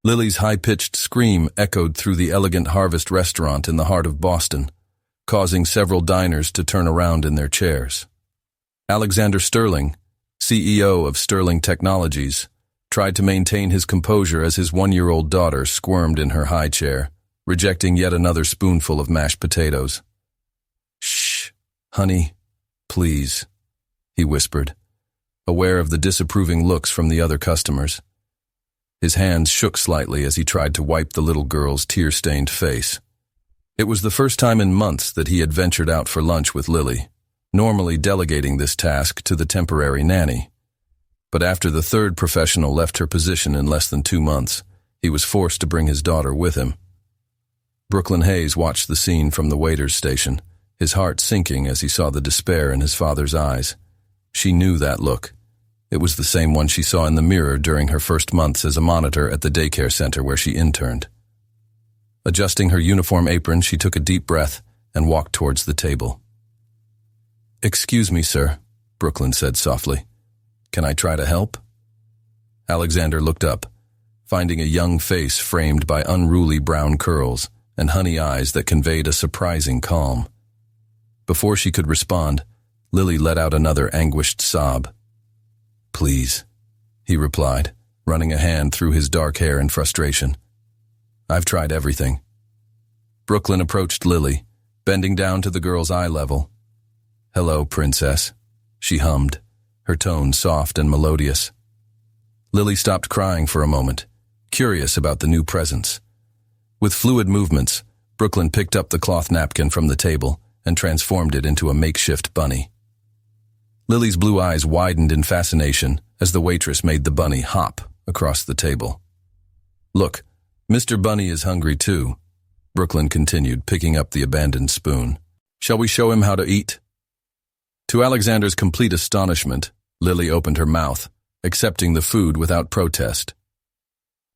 Lily's high-pitched scream echoed through the elegant Harvest restaurant in the heart of Boston, causing several diners to turn around in their chairs. Alexander Sterling, CEO of Sterling Technologies, tried to maintain his composure as his 1-year-old daughter squirmed in her high chair, rejecting yet another spoonful of mashed potatoes. "Shh, honey, please," he whispered, aware of the disapproving looks from the other customers. His hands shook slightly as he tried to wipe the little girl's tear-stained face. It was the first time in months that he had ventured out for lunch with Lily, normally delegating this task to the temporary nanny. But after the third professional left her position in less than 2 months, he was forced to bring his daughter with him. Brooklyn Hayes watched the scene from the waiter's station, his heart sinking as he saw the despair in his father's eyes. She knew that look. It was the same one she saw in the mirror during her first months as a monitor at the daycare center where she interned. Adjusting her uniform apron, she took a deep breath and walked towards the table. "Excuse me, sir," Brooklyn said softly. "Can I try to help?" Alexander looked up, finding a young face framed by unruly brown curls and honey eyes that conveyed a surprising calm. Before she could respond, Lily let out another anguished sob. "Please," he replied, running a hand through his dark hair in frustration. "I've tried everything." Brooklyn approached Lily, bending down to the girl's eye level. "Hello, princess," she hummed, her tone soft and melodious. Lily stopped crying for a moment, curious about the new presence. With fluid movements, Brooklyn picked up the cloth napkin from the table and transformed it into a makeshift bunny. Lily's blue eyes widened in fascination as the waitress made the bunny hop across the table. "Look, Mr. Bunny is hungry too," Brooklyn continued, picking up the abandoned spoon. "Shall we show him how to eat?" To Alexander's complete astonishment, Lily opened her mouth, accepting the food without protest.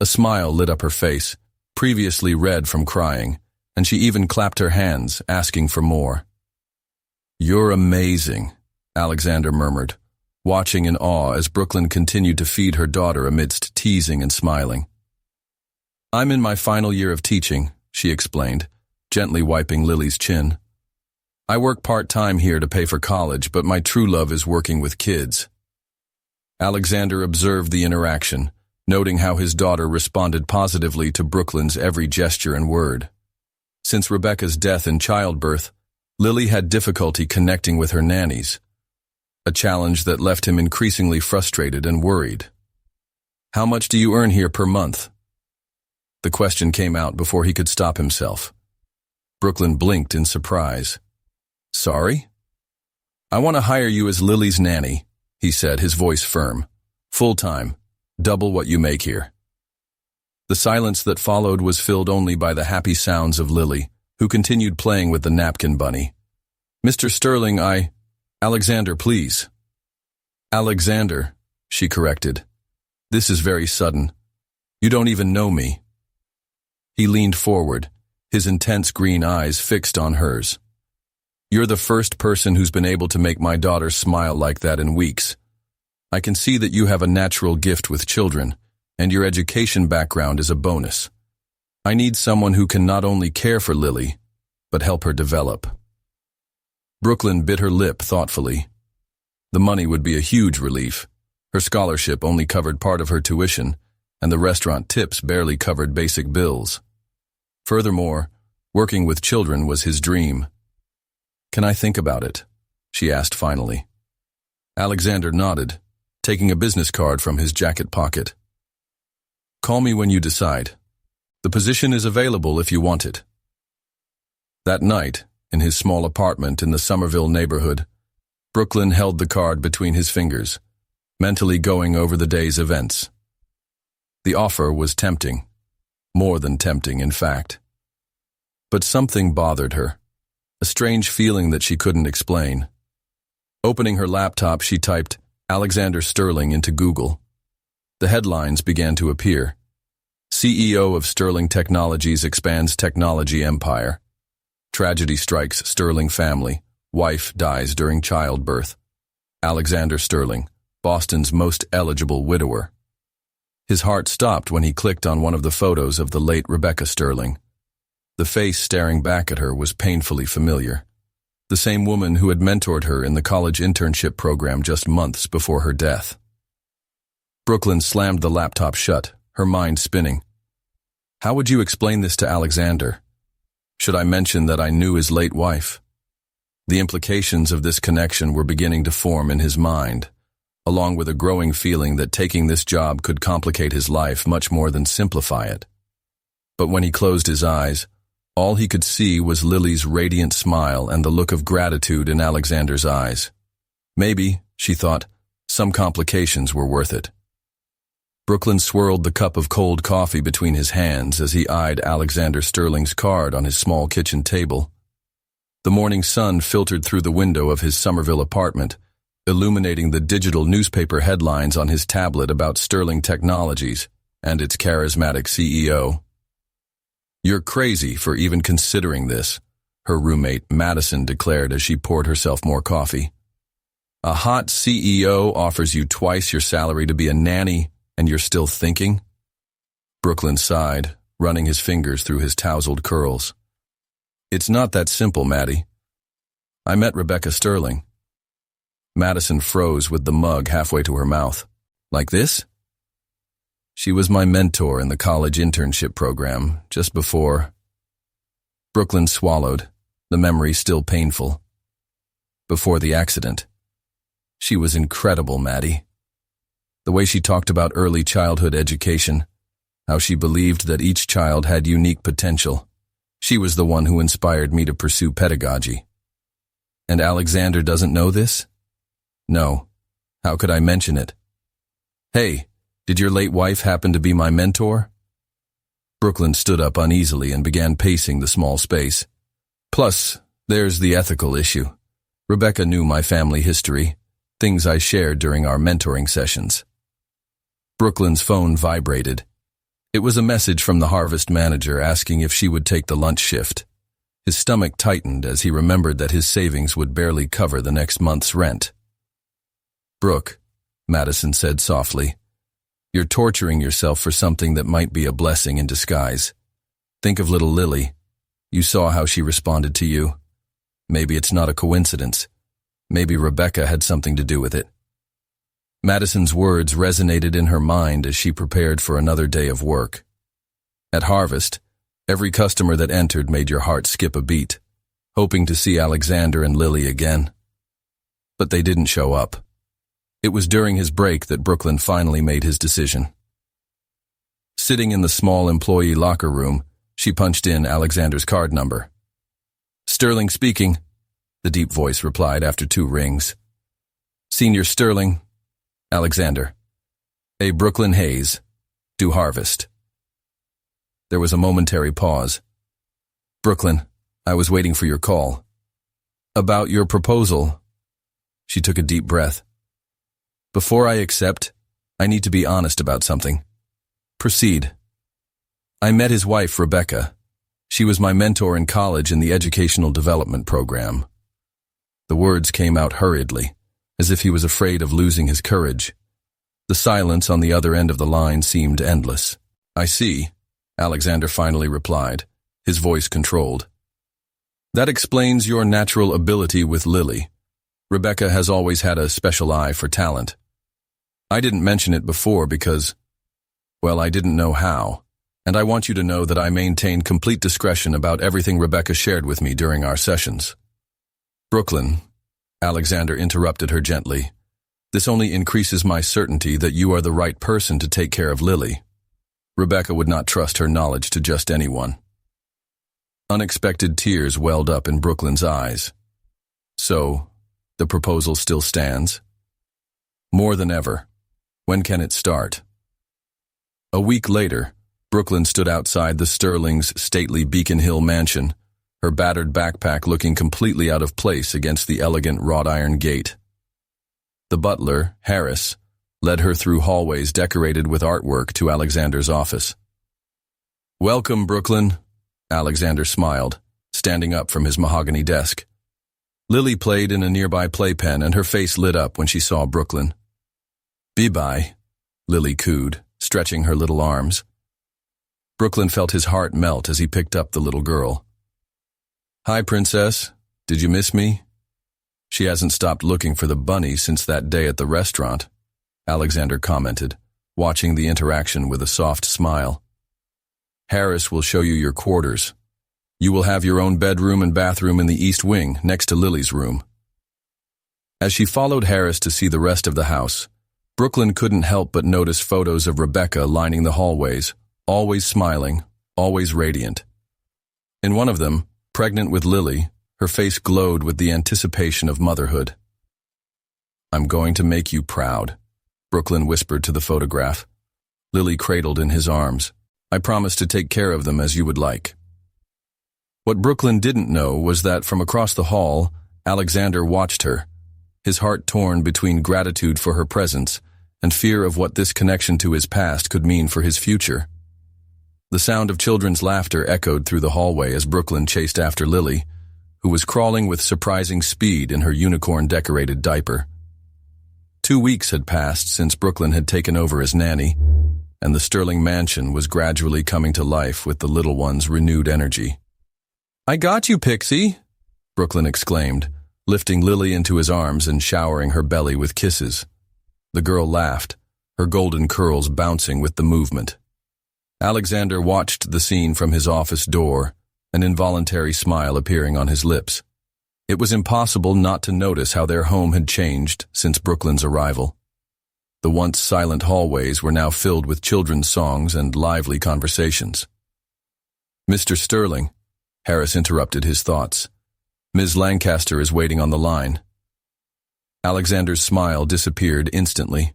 A smile lit up her face, previously red from crying, and she even clapped her hands, asking for more. "You're amazing," Alexander murmured, watching in awe as Brooklyn continued to feed her daughter amidst teasing and smiling. "I'm in my final year of teaching," she explained, gently wiping Lily's chin. "I work part-time here to pay for college, but my true love is working with kids." Alexander observed the interaction, noting how his daughter responded positively to Brooklyn's every gesture and word. Since Rebecca's death in childbirth, Lily had difficulty connecting with her nannies, a challenge that left him increasingly frustrated and worried. "How much do you earn here per month?" The question came out before he could stop himself. Brooklyn blinked in surprise. "Sorry?" "I want to hire you as Lily's nanny," he said, his voice firm. "Full-time, double what you make here." The silence that followed was filled only by the happy sounds of Lily, who continued playing with the napkin bunny. "Mr. Sterling, Alexander, please." "Alexander," she corrected. "This is very sudden. You don't even know me." He leaned forward, his intense green eyes fixed on hers. "You're the first person who's been able to make my daughter smile like that in weeks. I can see that you have a natural gift with children, and your education background is a bonus. I need someone who can not only care for Lily, but help her develop." Brooklyn bit her lip thoughtfully. The money would be a huge relief. Her scholarship only covered part of her tuition, and the restaurant tips barely covered basic bills. Furthermore, working with children was his dream. "Can I think about it?" she asked finally. Alexander nodded, taking a business card from his jacket pocket. "Call me when you decide. The position is available if you want it." That night, in his small apartment in the Somerville neighborhood, Brooklyn held the card between his fingers, mentally going over the day's events. The offer was tempting, more than tempting, in fact. But something bothered her, a strange feeling that she couldn't explain. Opening her laptop, she typed Alexander Sterling into Google. The headlines began to appear. CEO of Sterling Technologies expands technology empire. Tragedy strikes Sterling family. Wife dies during childbirth. Alexander Sterling, Boston's most eligible widower. His heart stopped when he clicked on one of the photos of the late Rebecca Sterling. The face staring back at her was painfully familiar. The same woman who had mentored her in the college internship program just months before her death. Brooklyn slammed the laptop shut, her mind spinning. How would you explain this to Alexander? Should I mention that I knew his late wife? The implications of this connection were beginning to form in his mind, along with a growing feeling that taking this job could complicate his life much more than simplify it. But when he closed his eyes, all he could see was Lily's radiant smile and the look of gratitude in Alexander's eyes. Maybe, she thought, some complications were worth it. Brooklyn swirled the cup of cold coffee between his hands as he eyed Alexander Sterling's card on his small kitchen table. The morning sun filtered through the window of his Somerville apartment, illuminating the digital newspaper headlines on his tablet about Sterling Technologies and its charismatic CEO. "You're crazy for even considering this," her roommate Madison declared as she poured herself more coffee. "A hot CEO offers you twice your salary to be a nanny, and you're still thinking?" Brooklyn sighed, running his fingers through his tousled curls. "It's not that simple, Maddie. I met Rebecca Sterling." Madison froze with the mug halfway to her mouth. "Like this?" "She was my mentor in the college internship program, just before—" Brooklyn swallowed, the memory still painful. "Before the accident. She was incredible, Maddie. The way she talked about early childhood education, how she believed that each child had unique potential. She was the one who inspired me to pursue pedagogy. And Alexander doesn't know this? No. How could I mention it? Hey, did your late wife happen to be my mentor?" Brooklyn stood up uneasily and began pacing the small space. "Plus, there's the ethical issue. Rebecca knew my family history, things I shared during our mentoring sessions." Brooklyn's phone vibrated. It was a message from the Harvest manager asking if she would take the lunch shift. His stomach tightened as he remembered that his savings would barely cover the next month's rent. "Brooke," Madison said softly, "you're torturing yourself for something that might be a blessing in disguise. Think of little Lily. You saw how she responded to you. Maybe it's not a coincidence. Maybe Rebecca had something to do with it." Madison's words resonated in her mind as she prepared for another day of work. At Harvest, every customer that entered made your heart skip a beat, hoping to see Alexander and Lily again. But they didn't show up. It was during his break that Brooklyn finally made his decision. Sitting in the small employee locker room, she punched in Alexander's card number. "Sterling speaking," the deep voice replied after 2 rings. "Senior Sterling, Alexander. A Brooklyn Hayes, due Harvest." There was a momentary pause. "Brooklyn, I was waiting for your call." "About your proposal." She took a deep breath. "Before I accept, I need to be honest about something." "Proceed." "I met his wife, Rebecca. She was my mentor in college in the educational development program." The words came out hurriedly, as if he was afraid of losing his courage. The silence on the other end of the line seemed endless. "I see," Alexander finally replied, his voice controlled. "That explains your natural ability with Lily. Rebecca has always had a special eye for talent. I didn't mention it before because, well, I didn't know how, and I want you to know that I maintain complete discretion about everything Rebecca shared with me during our sessions." "Brooklyn," Alexander interrupted her gently, "this only increases my certainty that you are the right person to take care of Lily. Rebecca would not trust her knowledge to just anyone." Unexpected tears welled up in Brooklyn's eyes. "So, the proposal still stands?" "More than ever. When can it start?" A week later, Brooklyn stood outside the Sterling's stately Beacon Hill mansion, her battered backpack looking completely out of place against the elegant wrought iron gate. The butler, Harris, led her through hallways decorated with artwork to Alexander's office. "Welcome, Brooklyn," Alexander smiled, standing up from his mahogany desk. Lily played in a nearby playpen and her face lit up when she saw Brooklyn. "Be-bye," Lily cooed, stretching her little arms. Brooklyn felt his heart melt as he picked up the little girl. "Hi, Princess. Did you miss me?" "She hasn't stopped looking for the bunny since that day at the restaurant," Alexander commented, watching the interaction with a soft smile. "Harris will show you your quarters. You will have your own bedroom and bathroom in the east wing, next to Lily's room." As she followed Harris to see the rest of the house, Brooklyn couldn't help but notice photos of Rebecca lining the hallways, always smiling, always radiant. In one of them, pregnant with Lily, her face glowed with the anticipation of motherhood. "I'm going to make you proud," Brooklyn whispered to the photograph. Lily cradled in his arms. "I promise to take care of them as you would like." What Brooklyn didn't know was that from across the hall, Alexander watched her, his heart torn between gratitude for her presence and fear of what this connection to his past could mean for his future. The sound of children's laughter echoed through the hallway as Brooklyn chased after Lily, who was crawling with surprising speed in her unicorn-decorated diaper. 2 weeks had passed since Brooklyn had taken over as nanny, and the Sterling mansion was gradually coming to life with the little one's renewed energy. "I got you, Pixie," Brooklyn exclaimed, lifting Lily into his arms and showering her belly with kisses. The girl laughed, her golden curls bouncing with the movement. Alexander watched the scene from his office door, an involuntary smile appearing on his lips. It was impossible not to notice how their home had changed since Brooklyn's arrival. The once silent hallways were now filled with children's songs and lively conversations. "Mr. Sterling," Harris interrupted his thoughts. "Ms. Lancaster is waiting on the line." Alexander's smile disappeared instantly.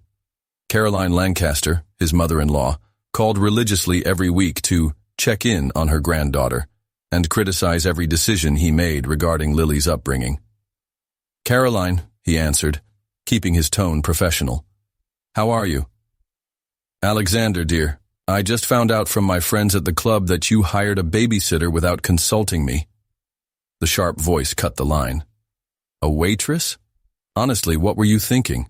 Caroline Lancaster, his mother-in-law, called religiously every week to check in on her granddaughter and criticize every decision he made regarding Lily's upbringing. "Caroline," he answered, keeping his tone professional. "How are you?" "Alexander, dear, I just found out from my friends at the club that you hired a babysitter without consulting me." The sharp voice cut the line. "A waitress? Honestly, what were you thinking?"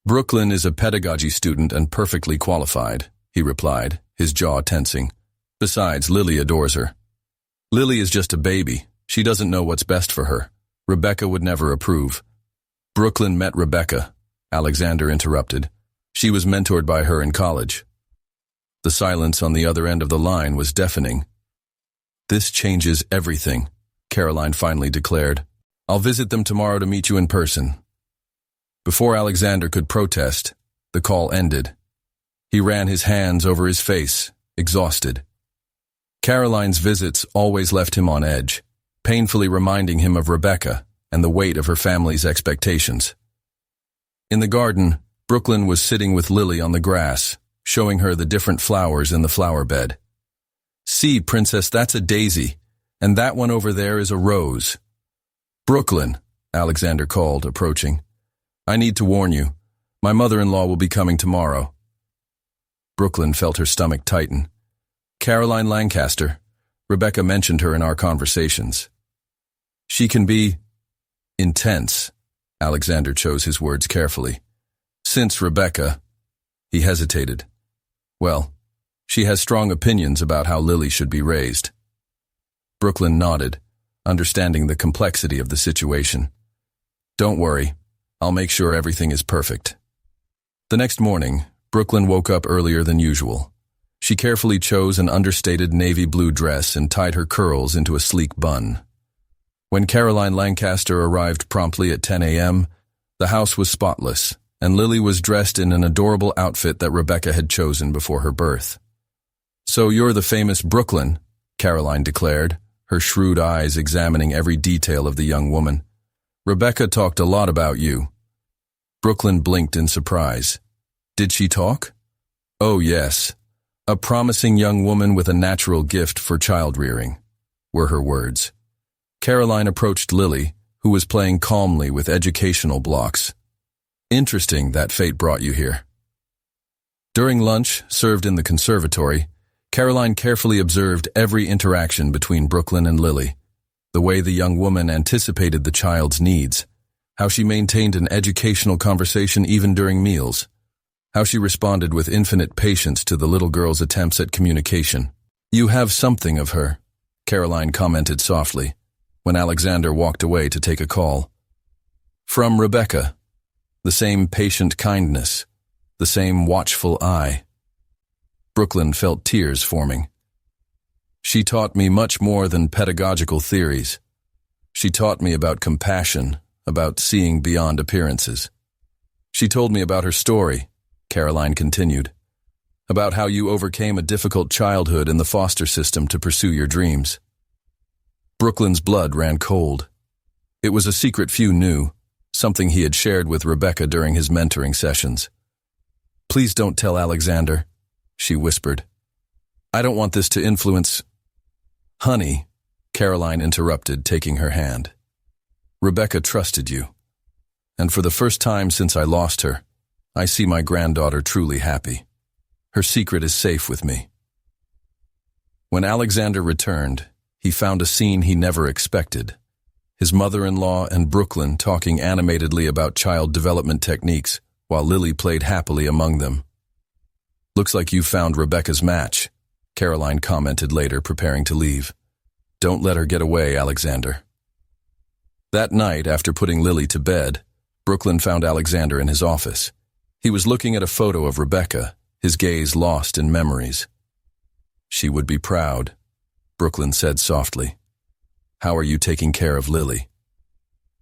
"Brooklyn is a pedagogy student and perfectly qualified," he replied, his jaw tensing. "Besides, Lily adores her." "Lily is just a baby. She doesn't know what's best for her. Rebecca would never approve." "Brooklyn met Rebecca," Alexander interrupted. "She was mentored by her in college." The silence on the other end of the line was deafening. "This changes everything," Caroline finally declared. "I'll visit them tomorrow to meet you in person." Before Alexander could protest, the call ended. He ran his hands over his face, exhausted. Caroline's visits always left him on edge, painfully reminding him of Rebecca and the weight of her family's expectations. In the garden, Brooklyn was sitting with Lily on the grass, showing her the different flowers in the flower bed. "See, Princess, that's a daisy, and that one over there is a rose." "Brooklyn," Alexander called, approaching. "I need to warn you. My mother-in-law will be coming tomorrow." Brooklyn felt her stomach tighten. "Caroline Lancaster. Rebecca mentioned her in our conversations. She can be intense." Alexander chose his words carefully. "Since Rebecca," he hesitated. "Well, she has strong opinions about how Lily should be raised." Brooklyn nodded, understanding the complexity of the situation. "Don't worry, I'll make sure everything is perfect." The next morning, Brooklyn woke up earlier than usual. She carefully chose an understated navy blue dress and tied her curls into a sleek bun. When Caroline Lancaster arrived promptly at 10 a.m., the house was spotless, and Lily was dressed in an adorable outfit that Rebecca had chosen before her birth. "So you're the famous Brooklyn," Caroline declared, her shrewd eyes examining every detail of the young woman. "Rebecca talked a lot about you." Brooklyn blinked in surprise. "Did she talk?" "Oh, yes. A promising young woman with a natural gift for child-rearing," were her words. Caroline approached Lily, who was playing calmly with educational blocks. "Interesting that fate brought you here." During lunch, served in the conservatory, Caroline carefully observed every interaction between Brooklyn and Lily, the way the young woman anticipated the child's needs, how she maintained an educational conversation even during meals. how she responded with infinite patience to the little girl's attempts at communication. "You have something of her," Caroline commented softly, when Alexander walked away to take a call. "From Rebecca. The same patient kindness, the same watchful eye." Brooklyn felt tears forming. "She taught me much more than pedagogical theories. She taught me about compassion, about seeing beyond appearances. She told me about her story," Caroline continued, "about how you overcame a difficult childhood in the foster system to pursue your dreams." Brooklyn's blood ran cold. It was a secret few knew, something he had shared with Rebecca during his mentoring sessions. "Please don't tell Alexander," she whispered. "I don't want this to influence—" "Honey," Caroline interrupted, taking her hand. "Rebecca trusted you. And for the first time since I lost her, I see my granddaughter truly happy. Her secret is safe with me." When Alexander returned, he found a scene he never expected. His mother-in-law and Brooklyn talking animatedly about child development techniques, while Lily played happily among them. "Looks like you found Rebecca's match," Caroline commented later, preparing to leave. "Don't let her get away, Alexander." That night, after putting Lily to bed, Brooklyn found Alexander in his office. He was looking at a photo of Rebecca, his gaze lost in memories. "She would be proud," Brooklyn said softly. "How are you taking care of Lily?"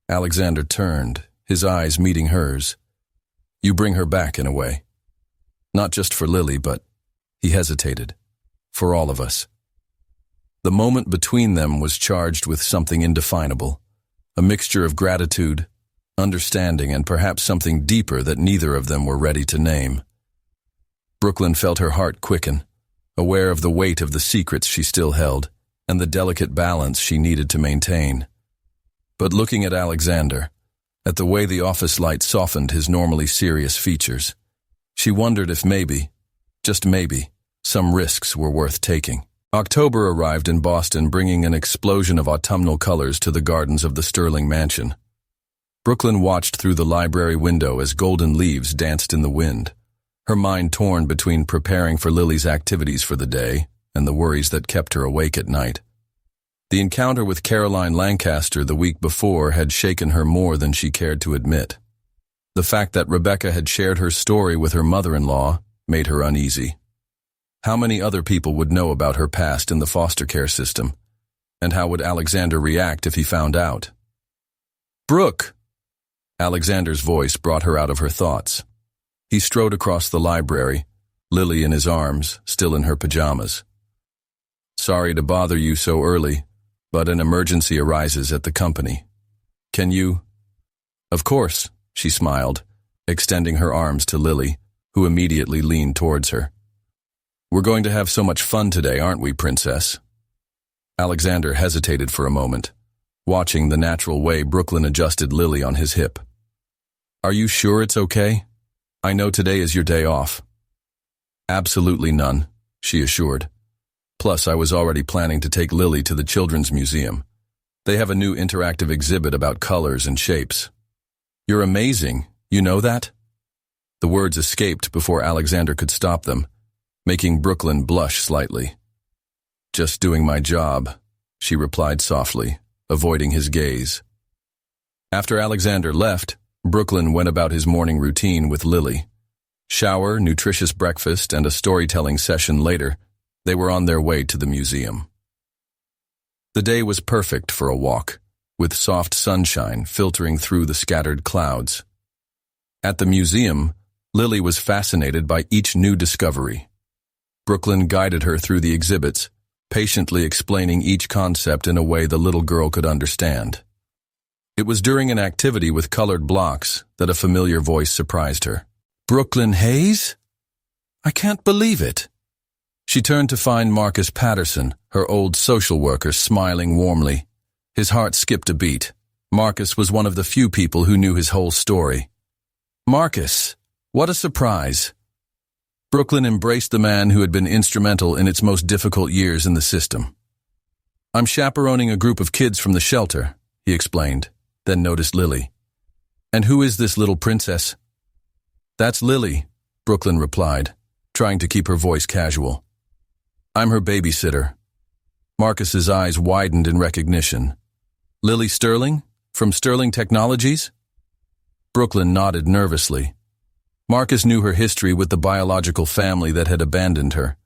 Alexander turned, his eyes meeting hers. "You bring her back in a way. Not just for Lily, but," he hesitated, "for all of us." The moment between them was charged with something indefinable, a mixture of gratitude, understanding, and perhaps something deeper that neither of them were ready to name. Brooklyn felt her heart quicken, aware of the weight of the secrets she still held, and the delicate balance she needed to maintain. But looking at Alexander, at the way the office light softened his normally serious features, she wondered if maybe, just maybe, some risks were worth taking. October arrived in Boston, bringing an explosion of autumnal colors to the gardens of the Sterling mansion. Brooklyn watched through the library window as golden leaves danced in the wind, her mind torn between preparing for Lily's activities for the day and the worries that kept her awake at night. The encounter with Caroline Lancaster the week before had shaken her more than she cared to admit. The fact that Rebecca had shared her story with her mother-in-law made her uneasy. How many other people would know about her past in the foster care system? And how would Alexander react if he found out? "Brooke!" Alexander's voice brought her out of her thoughts. He strode across the library, Lily in his arms, still in her pajamas. "Sorry to bother you so early, but an emergency arises at the company. Can you—" "Of course," she smiled, extending her arms to Lily, who immediately leaned towards her. "We're going to have so much fun today, aren't we, Princess?" Alexander hesitated for a moment, watching the natural way Brooklyn adjusted Lily on his hip. "Are you sure it's okay? I know today is your day off." "Absolutely none," she assured. "Plus, I was already planning to take Lily to the Children's Museum. They have a new interactive exhibit about colors and shapes." "You're amazing, you know that?" The words escaped before Alexander could stop them, making Brooklyn blush slightly. "Just doing my job," she replied softly, avoiding his gaze. After Alexander left, Brooklyn went about his morning routine with Lily. Shower, nutritious breakfast, and a storytelling session later, they were on their way to the museum. The day was perfect for a walk, with soft sunshine filtering through the scattered clouds. At the museum, Lily was fascinated by each new discovery. Brooklyn guided her through the exhibits, patiently explaining each concept in a way the little girl could understand. It was during an activity with colored blocks that a familiar voice surprised her. "Brooklyn Hayes? I can't believe it." She turned to find Marcus Patterson, her old social worker, smiling warmly. His heart skipped a beat. Marcus was one of the few people who knew his whole story. "Marcus, what a surprise." Brooklyn embraced the man who had been instrumental in its most difficult years in the system. "I'm chaperoning a group of kids from the shelter," he explained, then noticed Lily. "And who is this little princess?" "That's Lily," Brooklyn replied, trying to keep her voice casual. I'm her babysitter. Marcus's eyes widened in recognition. Lily Sterling? From Sterling Technologies? Brooklyn nodded nervously. Marcus knew her history with the biological family that had abandoned her,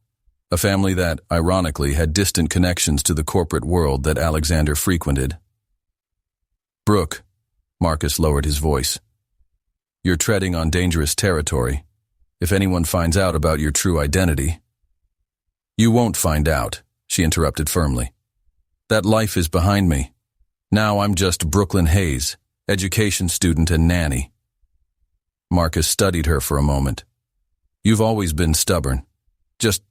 a family that, ironically, had distant connections to the corporate world that Alexander frequented. Brooke, Marcus lowered his voice. You're treading on dangerous territory. If anyone finds out about your true identity. You won't find out, she interrupted firmly. That life is behind me. Now I'm just Brooklyn Hayes, education student and nanny. Marcus studied her for a moment. You've always been stubborn. Just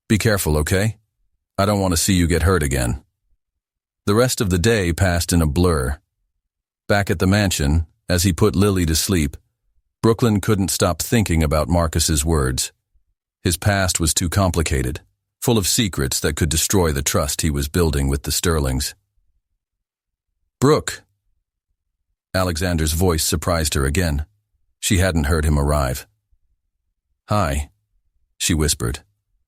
be careful, okay? I don't want to see you get hurt again. The rest of the day passed in a blur. Back at the mansion, as he put Lily to sleep, Brooklyn couldn't stop thinking about Marcus's words. His past was too complicated, full of secrets that could destroy the trust he was building with the Sterlings. Brooke! Alexander's voice surprised her again. She hadn't heard him arrive. Hi, she whispered,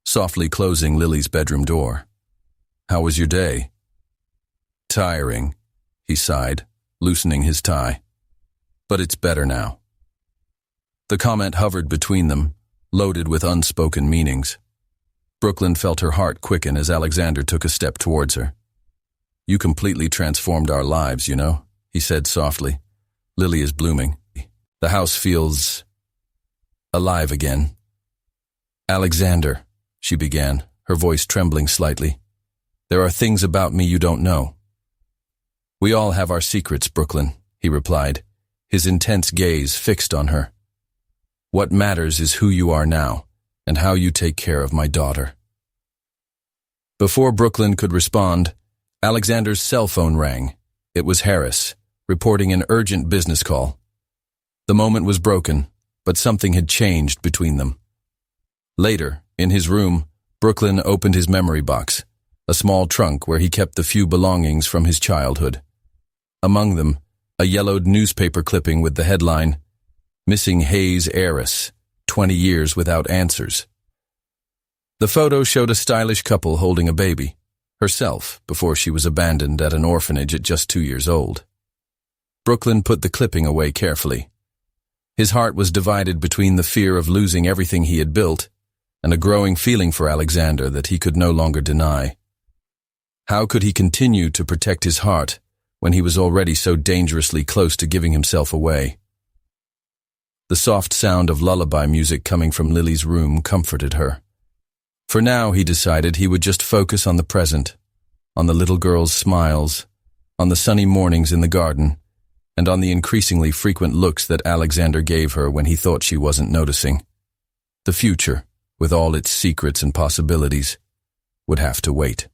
softly closing Lily's bedroom door. How was your day? Tiring, he sighed, loosening his tie. But it's better now. The comment hovered between them, loaded with unspoken meanings. Brooklyn felt her heart quicken as Alexander took a step towards her. You completely transformed our lives, you know, he said softly. Lily is blooming. The house feels alive again. Alexander, she began, her voice trembling slightly. There are things about me you don't know. We all have our secrets, Brooklyn, he replied, his intense gaze fixed on her. What matters is who you are now, and how you take care of my daughter. Before Brooklyn could respond, Alexander's cell phone rang. It was Harris, reporting an urgent business call. The moment was broken, but something had changed between them. Later, in his room, Brooklyn opened his memory box, a small trunk where he kept the few belongings from his childhood. Among them, a yellowed newspaper clipping with the headline, Missing Hayes Heiress, 20 Years Without Answers. The photo showed a stylish couple holding a baby, herself before she was abandoned at an orphanage at just 2 years old. Brooklyn put the clipping away carefully. His heart was divided between the fear of losing everything he had built and a growing feeling for Alexander that he could no longer deny. How could he continue to protect his heart when he was already so dangerously close to giving himself away? The soft sound of lullaby music coming from Lily's room comforted her. For now, he decided he would just focus on the present, on the little girl's smiles, on the sunny mornings in the garden, and on the increasingly frequent looks that Alexander gave her when he thought she wasn't noticing. The future, with all its secrets and possibilities, would have to wait.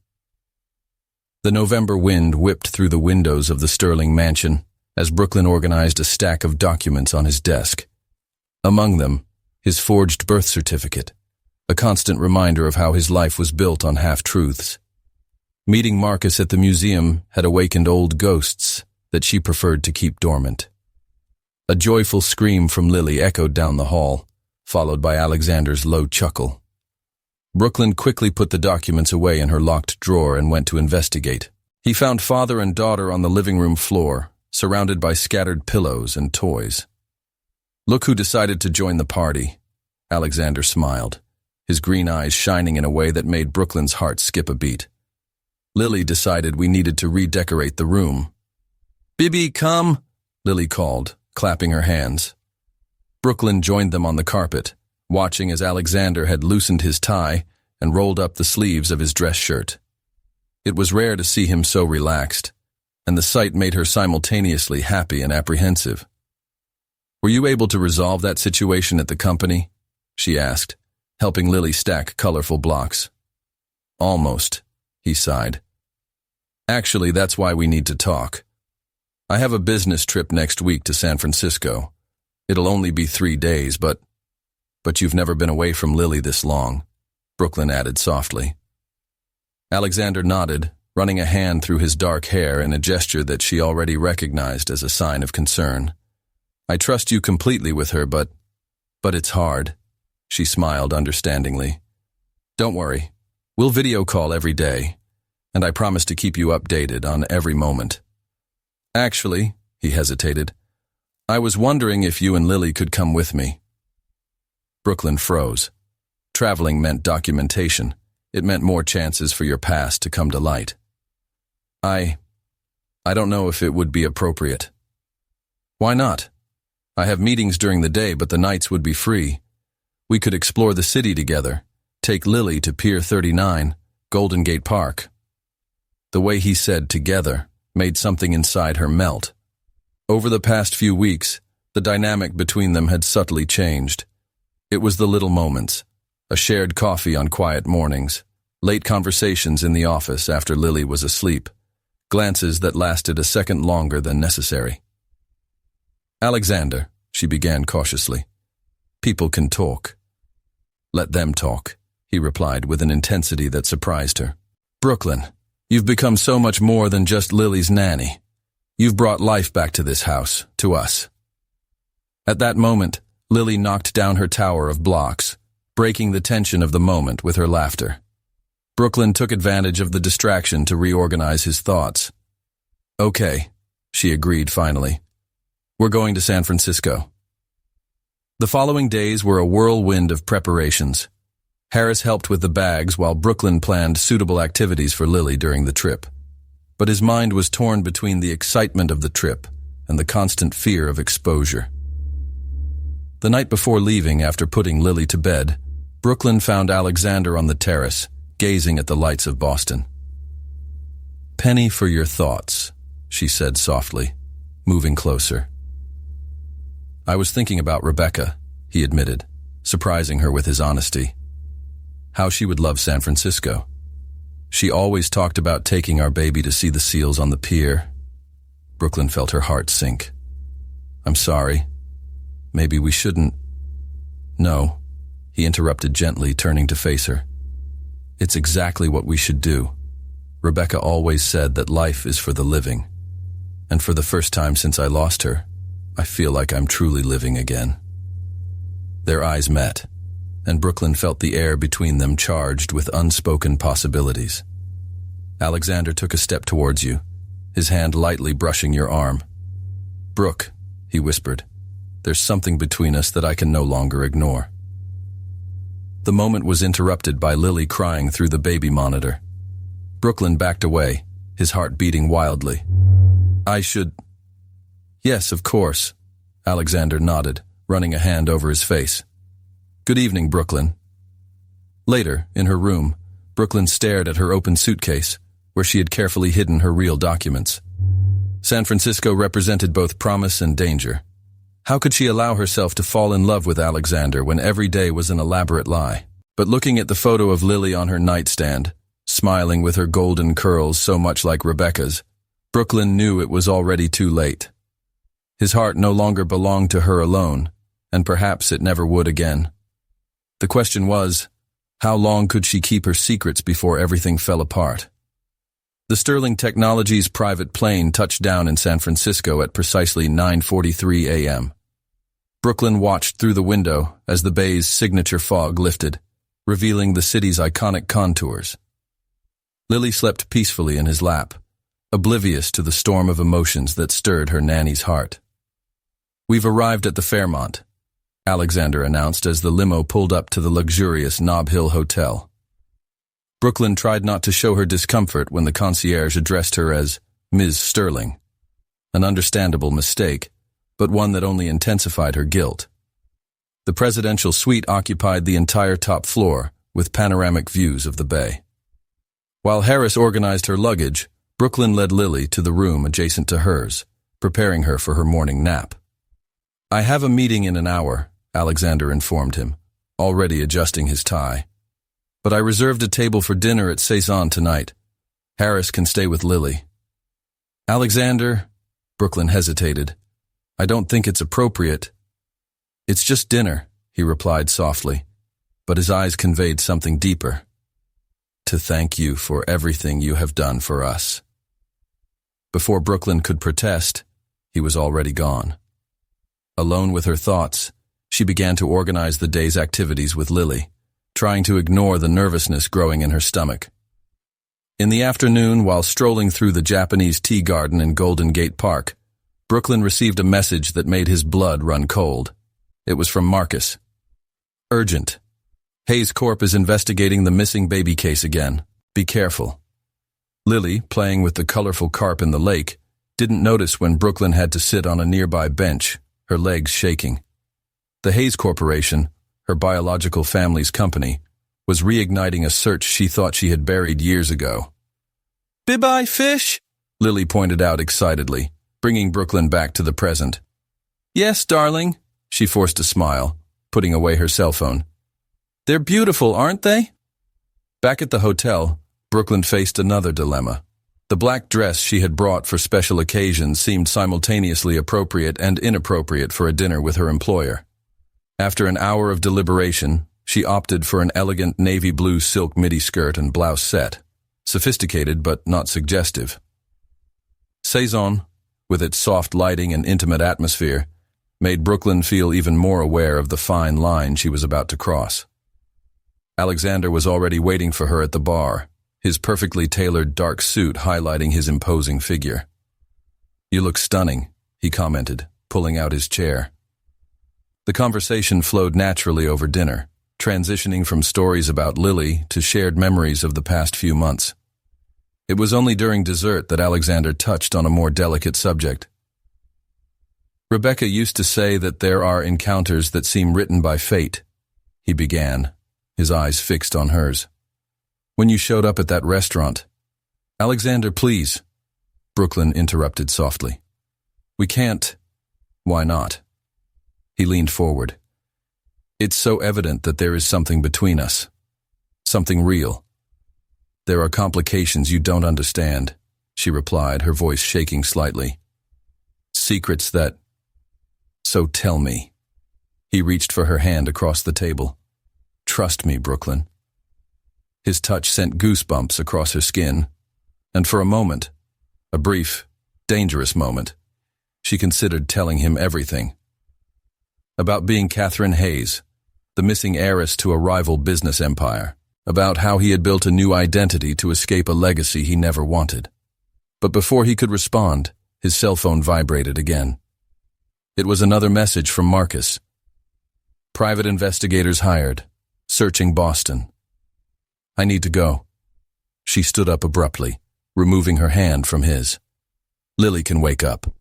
The November wind whipped through the windows of the Sterling mansion as Brooklyn organized a stack of documents on his desk. Among them, his forged birth certificate, a constant reminder of how his life was built on half-truths. Meeting Marcus at the museum had awakened old ghosts that she preferred to keep dormant. A joyful scream from Lily echoed down the hall, followed by Alexander's low chuckle. Brooklyn quickly put the documents away in her locked drawer and went to investigate. He found father and daughter on the living room floor, surrounded by scattered pillows and toys. Look who decided to join the party. Alexander smiled, his green eyes shining in a way that made Brooklyn's heart skip a beat. Lily decided we needed to redecorate the room. Bibi, come, Lily called, clapping her hands. Brooklyn joined them on the carpet, watching as Alexander had loosened his tie and rolled up the sleeves of his dress shirt. It was rare to see him so relaxed, and the sight made her simultaneously happy and apprehensive. Were you able to resolve that situation at the company? She asked, helping Lily stack colorful blocks. Almost, he sighed. Actually, that's why we need to talk. I have a business trip next week to San Francisco. It'll only be 3 days, but you've never been away from Lily this long, Brooklyn added softly. Alexander nodded, running a hand through his dark hair in a gesture that she already recognized as a sign of concern. I trust you completely with her, but But it's hard. She smiled understandingly. Don't worry. We'll video call every day, and I promise to keep you updated on every moment. Actually, he hesitated, I was wondering if you and Lily could come with me. Brooklyn froze. Traveling meant documentation. It meant more chances for your past to come to light. I don't know if it would be appropriate. Why not? I have meetings during the day, but the nights would be free. We could explore the city together, take Lily to Pier 39, Golden Gate Park. The way he said together made something inside her melt. Over the past few weeks, the dynamic between them had subtly changed. It was the little moments, a shared coffee on quiet mornings, late conversations in the office after Lily was asleep, glances that lasted a second longer than necessary. Alexander, she began cautiously. People can talk. Let them talk, he replied with an intensity that surprised her. Brooklyn, you've become so much more than just Lily's nanny. You've brought life back to this house, to us. At that moment, Lily knocked down her tower of blocks, breaking the tension of the moment with her laughter. Brooklyn took advantage of the distraction to reorganize his thoughts. Okay, she agreed finally. We're going to San Francisco. The following days were a whirlwind of preparations. Harris helped with the bags while Brooklyn planned suitable activities for Lily during the trip. But his mind was torn between the excitement of the trip and the constant fear of exposure. The night before leaving, after putting Lily to bed, Brooklyn found Alexander on the terrace, gazing at the lights of Boston. Penny for your thoughts, she said softly, moving closer. I was thinking about Rebecca, he admitted, surprising her with his honesty. How she would love San Francisco. She always talked about taking our baby to see the seals on the pier. Brooklyn felt her heart sink. I'm sorry. Maybe we shouldn't. No, he interrupted gently, turning to face her. It's exactly what we should do. Rebecca always said that life is for the living. And for the first time since I lost her, I feel like I'm truly living again. Their eyes met, and Brooklyn felt the air between them charged with unspoken possibilities. Alexander took a step towards you, his hand lightly brushing your arm. Brooke, he whispered, there's something between us that I can no longer ignore. The moment was interrupted by Lily crying through the baby monitor. Brooklyn backed away, his heart beating wildly. I should... Yes, of course, Alexander nodded, running a hand over his face. Good evening, Brooklyn. Later, in her room, Brooklyn stared at her open suitcase, where she had carefully hidden her real documents. San Francisco represented both promise and danger. How could she allow herself to fall in love with Alexander when every day was an elaborate lie? But looking at the photo of Lily on her nightstand, smiling with her golden curls so much like Rebecca's, Brooklyn knew it was already too late. His heart no longer belonged to her alone, and perhaps it never would again. The question was, how long could she keep her secrets before everything fell apart? The Sterling Technologies private plane touched down in San Francisco at precisely 9:43 a.m. Brooklyn watched through the window as the bay's signature fog lifted, revealing the city's iconic contours. Lily slept peacefully in his lap, oblivious to the storm of emotions that stirred her nanny's heart. We've arrived at the Fairmont, Alexander announced as the limo pulled up to the luxurious Nob Hill Hotel. Brooklyn tried not to show her discomfort when the concierge addressed her as Ms. Sterling, an understandable mistake, but one that only intensified her guilt. The presidential suite occupied the entire top floor, with panoramic views of the bay. While Harris organized her luggage, Brooklyn led Lily to the room adjacent to hers, preparing her for her morning nap. I have a meeting in an hour, Alexander informed him, already adjusting his tie. But I reserved a table for dinner at Saison tonight. Harris can stay with Lily. Alexander, Brooklyn hesitated. I don't think it's appropriate. It's just dinner, he replied softly, but his eyes conveyed something deeper. To thank you for everything you have done for us. Before Brooklyn could protest, he was already gone. Alone with her thoughts, She began to organize the day's activities with Lily, trying to ignore the nervousness growing in her stomach. In the afternoon, while strolling through the Japanese tea garden in Golden Gate Park, Brooklyn received a message that made his blood run cold. It was from Marcus. Urgent. Hayes Corp is investigating the missing baby case again. Be careful. Lily, playing with the colorful carp in the lake, didn't notice when Brooklyn had to sit on a nearby bench, her legs shaking. The Hayes Corporation, her biological family's company, was reigniting a search she thought she had buried years ago. "Bye-bye, fish," Lily pointed out excitedly, bringing Brooklyn back to the present. "Yes, darling," she forced a smile, putting away her cell phone. "They're beautiful, aren't they?" Back at the hotel, Brooklyn faced another dilemma. The black dress she had brought for special occasions seemed simultaneously appropriate and inappropriate for a dinner with her employer. After an hour of deliberation, she opted for an elegant navy blue silk midi skirt and blouse set, sophisticated but not suggestive. Saison, with its soft lighting and intimate atmosphere, made Brooklyn feel even more aware of the fine line she was about to cross. Alexander was already waiting for her at the bar, his perfectly tailored dark suit highlighting his imposing figure. "You look stunning," he commented, pulling out his chair. The conversation flowed naturally over dinner, transitioning from stories about Lily to shared memories of the past few months. It was only during dessert that Alexander touched on a more delicate subject. "Rebecca used to say that there are encounters that seem written by fate," he began, his eyes fixed on hers. "When you showed up at that restaurant—" "Alexander, please," Brooklyn interrupted softly. "We can't." "Why not?" He leaned forward. "It's so evident that there is something between us. Something real." "There are complications you don't understand," she replied, her voice shaking slightly. "Secrets that—" "So tell me." He reached for her hand across the table. "Trust me, Brooklyn." His touch sent goosebumps across her skin, and for a moment, a brief, dangerous moment, she considered telling him everything. About being Catherine Hayes, the missing heiress to a rival business empire, about how he had built a new identity to escape a legacy he never wanted. But before he could respond, his cell phone vibrated again. It was another message from Marcus. "Private investigators hired. Searching Boston." "I need to go." She stood up abruptly, removing her hand from his. "Lily can wake up."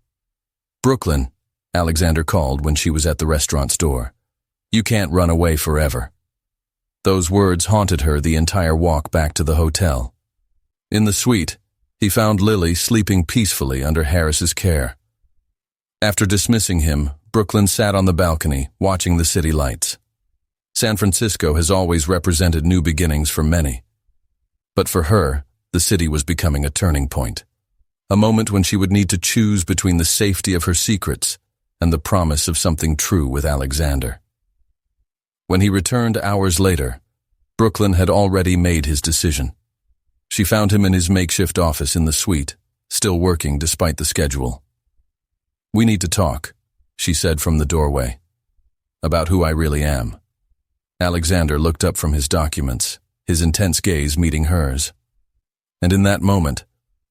"Brooklyn," Alexander called when she was at the restaurant's door. "You can't run away forever." Those words haunted her the entire walk back to the hotel. In the suite, he found Lily sleeping peacefully under Harris's care. After dismissing him, Brooklyn sat on the balcony, watching the city lights. San Francisco has always represented new beginnings for many. But for her, the city was becoming a turning point. A moment when she would need to choose between the safety of her secrets and the promise of something true with Alexander. When he returned hours later, Brooklyn had already made his decision. She found him in his makeshift office in the suite, still working despite the schedule. "We need to talk," she said from the doorway. "About who I really am." Alexander looked up from his documents, his intense gaze meeting hers. And in that moment,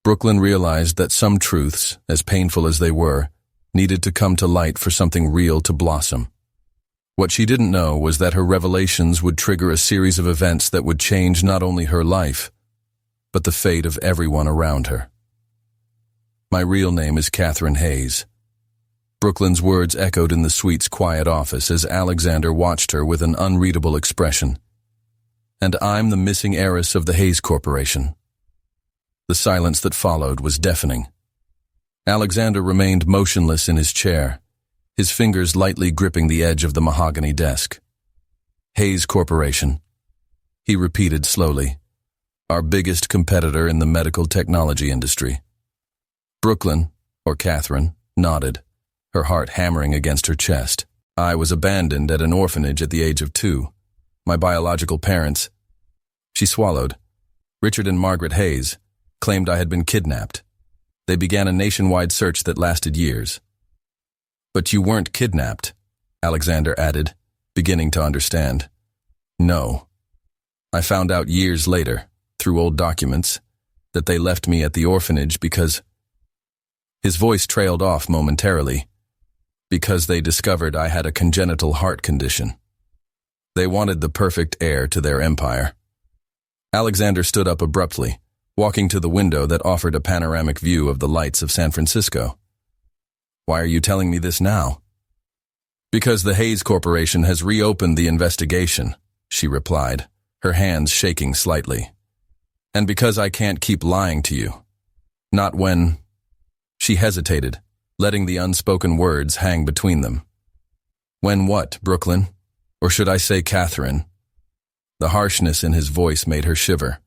Brooklyn realized that some truths, as painful as they were, needed to come to light for something real to blossom. What she didn't know was that her revelations would trigger a series of events that would change not only her life, but the fate of everyone around her. "My real name is Catherine Hayes." Brooklyn's words echoed in the suite's quiet office as Alexander watched her with an unreadable expression. "And I'm the missing heiress of the Hayes Corporation." The silence that followed was deafening. Alexander remained motionless in his chair, his fingers lightly gripping the edge of the mahogany desk. "Hayes Corporation," he repeated slowly, "our biggest competitor in the medical technology industry." Brooklyn, or Catherine, nodded, her heart hammering against her chest. "I was abandoned at an orphanage at the age of 2. My biological parents—" She swallowed. "Richard and Margaret Hayes claimed I had been kidnapped. They began a nationwide search that lasted years." "But you weren't kidnapped," Alexander added, beginning to understand. No. I found out years later, through old documents, that they left me at the orphanage because... His voice trailed off momentarily. Because they discovered I had a congenital heart condition. They wanted the perfect heir to their empire. Alexander stood up abruptly, walking to the window that offered a panoramic view of the lights of San Francisco. Why are you telling me this now? Because the Hayes Corporation has reopened the investigation, she replied, her hands shaking slightly. And because I can't keep lying to you. Not when... She hesitated, letting the unspoken words hang between them. When what, Brooklyn? Or should I say Catherine? The harshness in his voice made her shiver.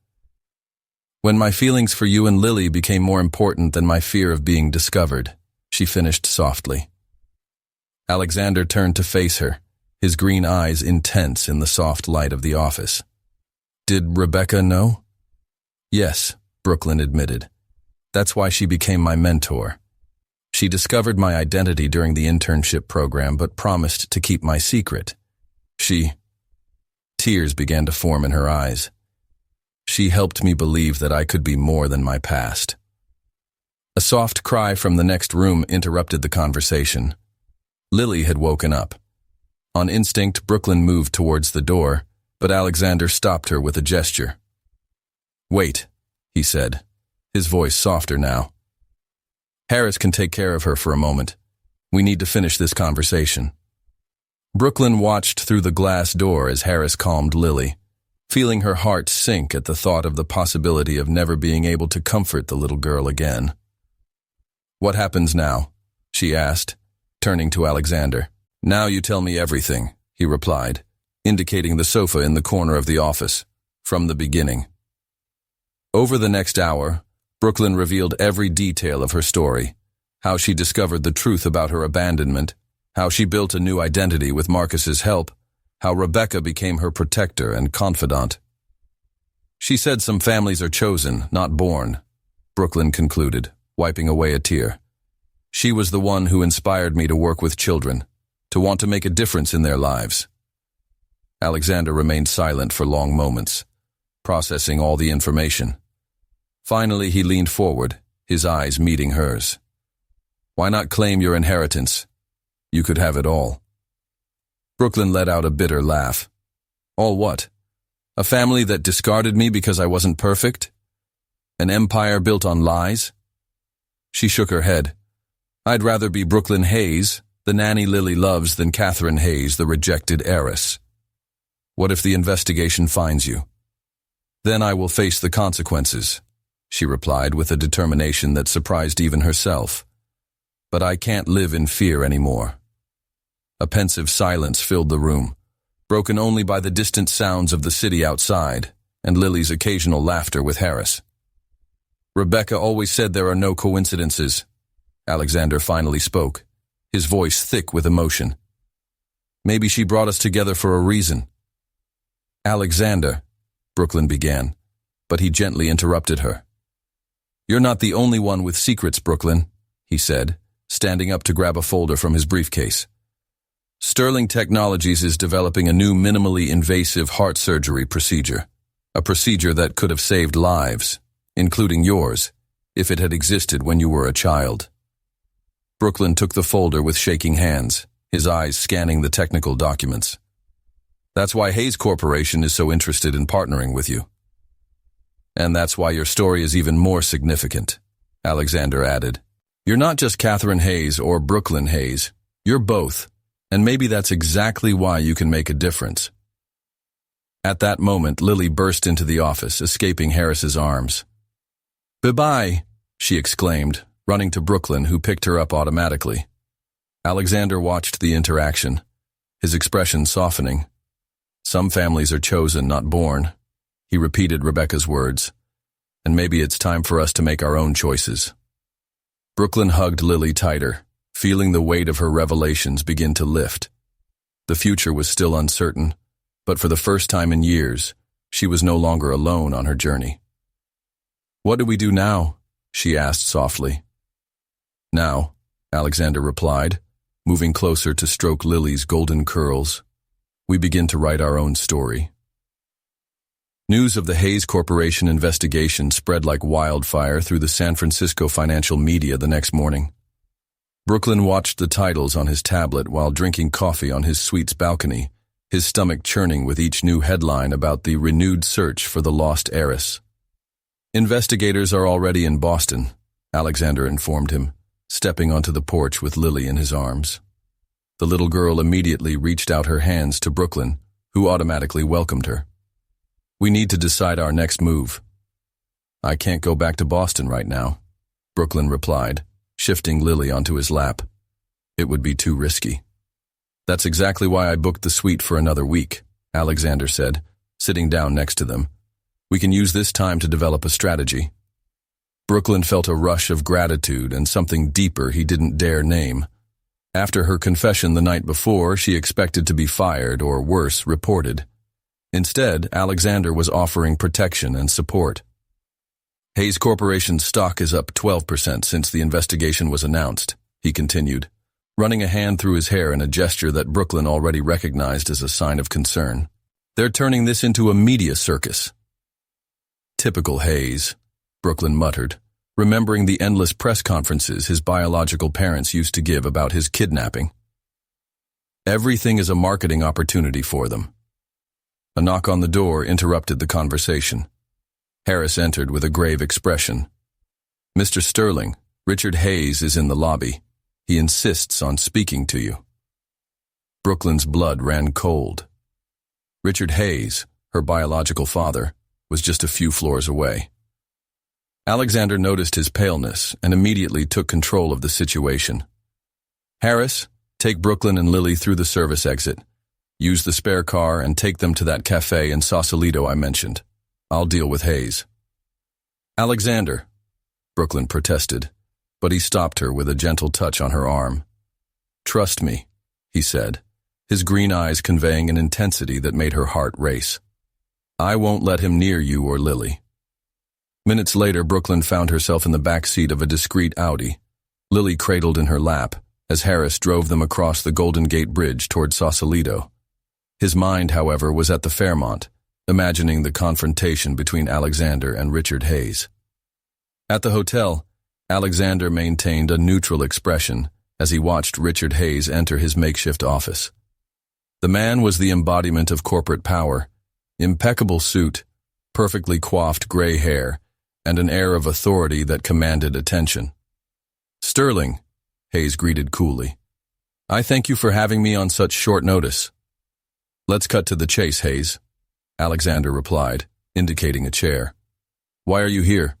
When my feelings for you and Lily became more important than my fear of being discovered, she finished softly. Alexander turned to face her, his green eyes intense in the soft light of the office. Did Rebecca know? Yes, Brooklyn admitted. That's why she became my mentor. She discovered my identity during the internship program but promised to keep my secret. Tears began to form in her eyes. She helped me believe that I could be more than my past. A soft cry from the next room interrupted the conversation. Lily had woken up. On instinct, Brooklyn moved towards the door, but Alexander stopped her with a gesture. Wait, he said, his voice softer now. Harris can take care of her for a moment. We need to finish this conversation. Brooklyn watched through the glass door as Harris calmed Lily, feeling her heart sink at the thought of the possibility of never being able to comfort the little girl again. What happens now? She asked, turning to Alexander. Now you tell me everything, he replied, indicating the sofa in the corner of the office, from the beginning. Over the next hour, Brooklyn revealed every detail of her story, how she discovered the truth about her abandonment, how she built a new identity with Marcus's help, how Rebecca became her protector and confidant. She said some families are chosen, not born, Brooklyn concluded, wiping away a tear. She was the one who inspired me to work with children, to want to make a difference in their lives. Alexander remained silent for long moments, processing all the information. Finally, he leaned forward, his eyes meeting hers. Why not claim your inheritance? You could have it all. Brooklyn let out a bitter laugh. All what? A family that discarded me because I wasn't perfect? An empire built on lies? She shook her head. I'd rather be Brooklyn Hayes, the nanny Lily loves, than Catherine Hayes, the rejected heiress. What if the investigation finds you? Then I will face the consequences, she replied with a determination that surprised even herself. But I can't live in fear anymore. A pensive silence filled the room, broken only by the distant sounds of the city outside and Lily's occasional laughter with Harris. Rebecca always said there are no coincidences. Alexander finally spoke, his voice thick with emotion. Maybe she brought us together for a reason. Alexander, Brooklyn began, but he gently interrupted her. You're not the only one with secrets, Brooklyn, he said, standing up to grab a folder from his briefcase. Sterling Technologies is developing a new minimally invasive heart surgery procedure, a procedure that could have saved lives, including yours, if it had existed when you were a child. Brooklyn took the folder with shaking hands, his eyes scanning the technical documents. That's why Hayes Corporation is so interested in partnering with you. And that's why your story is even more significant, Alexander added. You're not just Catherine Hayes or Brooklyn Hayes. You're both, and maybe that's exactly why you can make a difference. At that moment, Lily burst into the office, escaping Harris's arms. Bye-bye, she exclaimed, running to Brooklyn, who picked her up automatically. Alexander watched the interaction, his expression softening. Some families are chosen, not born. He repeated Rebecca's words. And maybe it's time for us to make our own choices. Brooklyn hugged Lily tighter, feeling the weight of her revelations begin to lift. The future was still uncertain, but for the first time in years, she was no longer alone on her journey. What do we do now? She asked softly. Now, Alexander replied, moving closer to stroke Lily's golden curls. We begin to write our own story. News of the Hayes Corporation investigation spread like wildfire through the San Francisco financial media the next morning. Brooklyn watched the titles on his tablet while drinking coffee on his suite's balcony, his stomach churning with each new headline about the renewed search for the lost heiress. Investigators are already in Boston, Alexander informed him, stepping onto the porch with Lily in his arms. The little girl immediately reached out her hands to Brooklyn, who automatically welcomed her. We need to decide our next move. I can't go back to Boston right now, Brooklyn replied, shifting Lily onto his lap. It would be too risky. That's exactly why I booked the suite for another week, Alexander said, sitting down next to them. We can use this time to develop a strategy. Brooklyn felt a rush of gratitude and something deeper he didn't dare name. After her confession the night before, she expected to be fired or worse, reported. Instead, Alexander was offering protection and support. Hayes Corporation's stock is up 12% since the investigation was announced, he continued, running a hand through his hair in a gesture that Brooklyn already recognized as a sign of concern. They're turning this into a media circus. Typical Hayes, Brooklyn muttered, remembering the endless press conferences his biological parents used to give about his kidnapping. Everything is a marketing opportunity for them. A knock on the door interrupted the conversation. Harris entered with a grave expression. Mr. Sterling, Richard Hayes is in the lobby. He insists on speaking to you. Brooklyn's blood ran cold. Richard Hayes, her biological father, was just a few floors away. Alexander noticed his paleness and immediately took control of the situation. Harris, take Brooklyn and Lily through the service exit. Use the spare car and take them to that cafe in Sausalito I mentioned. I'll deal with Hayes. Alexander, Brooklyn protested, but he stopped her with a gentle touch on her arm. Trust me, he said, his green eyes conveying an intensity that made her heart race. I won't let him near you or Lily. Minutes later, Brooklyn found herself in the back seat of a discreet Audi, Lily cradled in her lap, as Harris drove them across the Golden Gate Bridge toward Sausalito. His mind, however, was at the Fairmont, imagining the confrontation between Alexander and Richard Hayes. At the hotel, Alexander maintained a neutral expression as he watched Richard Hayes enter his makeshift office. The man was the embodiment of corporate power, impeccable suit, perfectly coiffed gray hair, and an air of authority that commanded attention. Sterling, Hayes greeted coolly. I thank you for having me on such short notice. Let's cut to the chase, Hayes, Alexander replied, indicating a chair. Why are you here?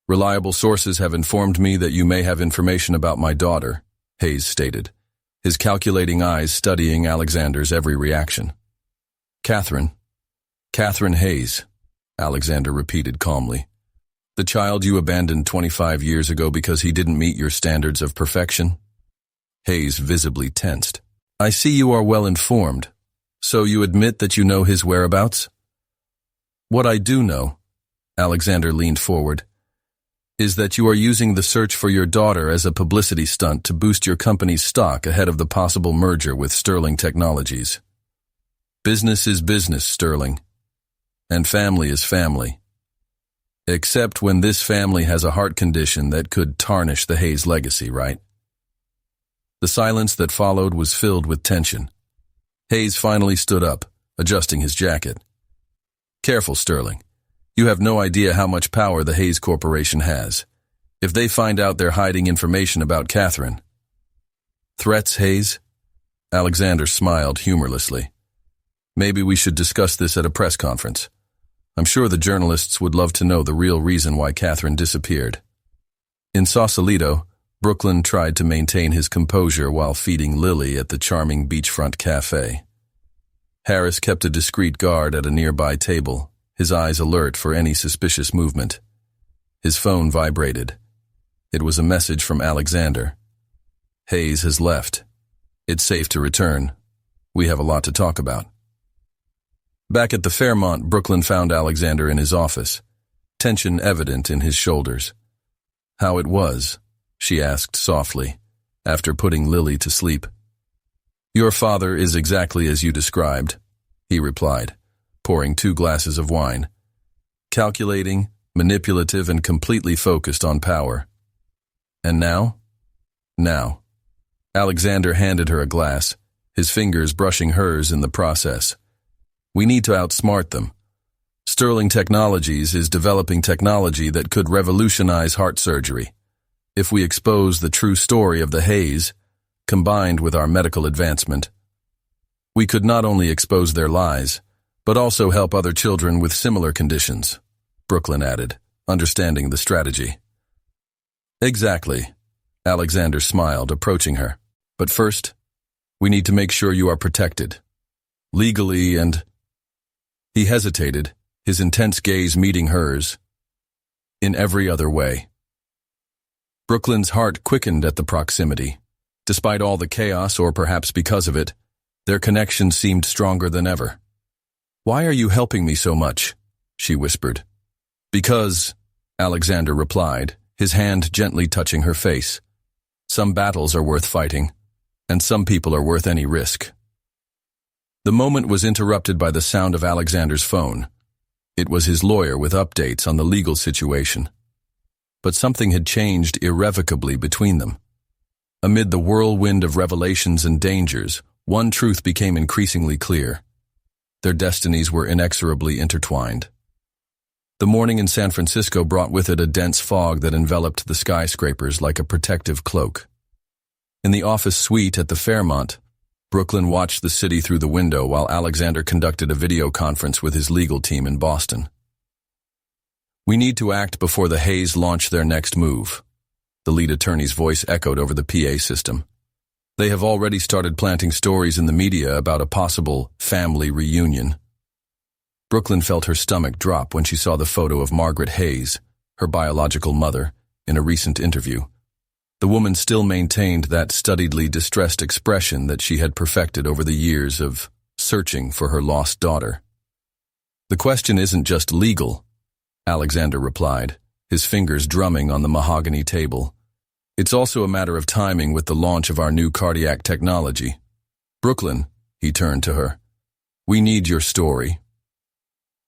Reliable sources have informed me that you may have information about my daughter, Hayes stated, his calculating eyes studying Alexander's every reaction. Catherine Hayes, Alexander repeated calmly. The child you abandoned 25 years ago because he didn't meet your standards of perfection? Hayes visibly tensed. I see you are well informed. So you admit that you know his whereabouts? What I do know, Alexander leaned forward, is that you are using the search for your daughter as a publicity stunt to boost your company's stock ahead of the possible merger with Sterling Technologies. Business is business, Sterling, and family is family. Except when this family has a heart condition that could tarnish the Hayes legacy, right? The silence that followed was filled with tension. Hayes finally stood up, adjusting his jacket. Careful, Sterling. You have no idea how much power the Hayes Corporation has. If they find out they're hiding information about Catherine. Threats, Hayes? Alexander smiled humorlessly. Maybe we should discuss this at a press conference. I'm sure the journalists would love to know the real reason why Catherine disappeared. In Sausalito, Brooklyn tried to maintain his composure while feeding Lily at the charming beachfront cafe. Harris kept a discreet guard at a nearby table, his eyes alert for any suspicious movement. His phone vibrated. It was a message from Alexander. Hayes has left. It's safe to return. We have a lot to talk about. Back at the Fairmont, Brooklyn found Alexander in his office, tension evident in his shoulders. How it was, she asked softly, after putting Lily to sleep. Your father is exactly as you described, he replied, pouring 2 glasses of wine. Calculating, manipulative, and completely focused on power. And now? Now. Alexander handed her a glass, his fingers brushing hers in the process. We need to outsmart them. Sterling Technologies is developing technology that could revolutionize heart surgery. If we expose the true story of the Hayes, combined with our medical advancement, we could not only expose their lies, but also help other children with similar conditions, Brooklyn added, understanding the strategy. Exactly, Alexander smiled, approaching her. But first, we need to make sure you are protected. Legally and... He hesitated, his intense gaze meeting hers. In every other way. Brooklyn's heart quickened at the proximity. Despite all the chaos, or perhaps because of it, their connection seemed stronger than ever. Why are you helping me so much? She whispered. Because, Alexander replied, his hand gently touching her face. Some battles are worth fighting, and some people are worth any risk. The moment was interrupted by the sound of Alexander's phone. It was his lawyer with updates on the legal situation. But something had changed irrevocably between them. Amid the whirlwind of revelations and dangers, one truth became increasingly clear. Their destinies were inexorably intertwined. The morning in San Francisco brought with it a dense fog that enveloped the skyscrapers like a protective cloak. In the office suite at the Fairmont, Brooklyn watched the city through the window while Alexander conducted a video conference with his legal team in Boston. We need to act before the Hayes launch their next move. The lead attorney's voice echoed over the PA system. They have already started planting stories in the media about a possible family reunion. Brooklyn felt her stomach drop when she saw the photo of Margaret Hayes, her biological mother, in a recent interview. The woman still maintained that studiedly distressed expression that she had perfected over the years of searching for her lost daughter. The question isn't just legal, Alexander replied, his fingers drumming on the mahogany table. It's also a matter of timing with the launch of our new cardiac technology. Brooklyn, he turned to her, we need your story.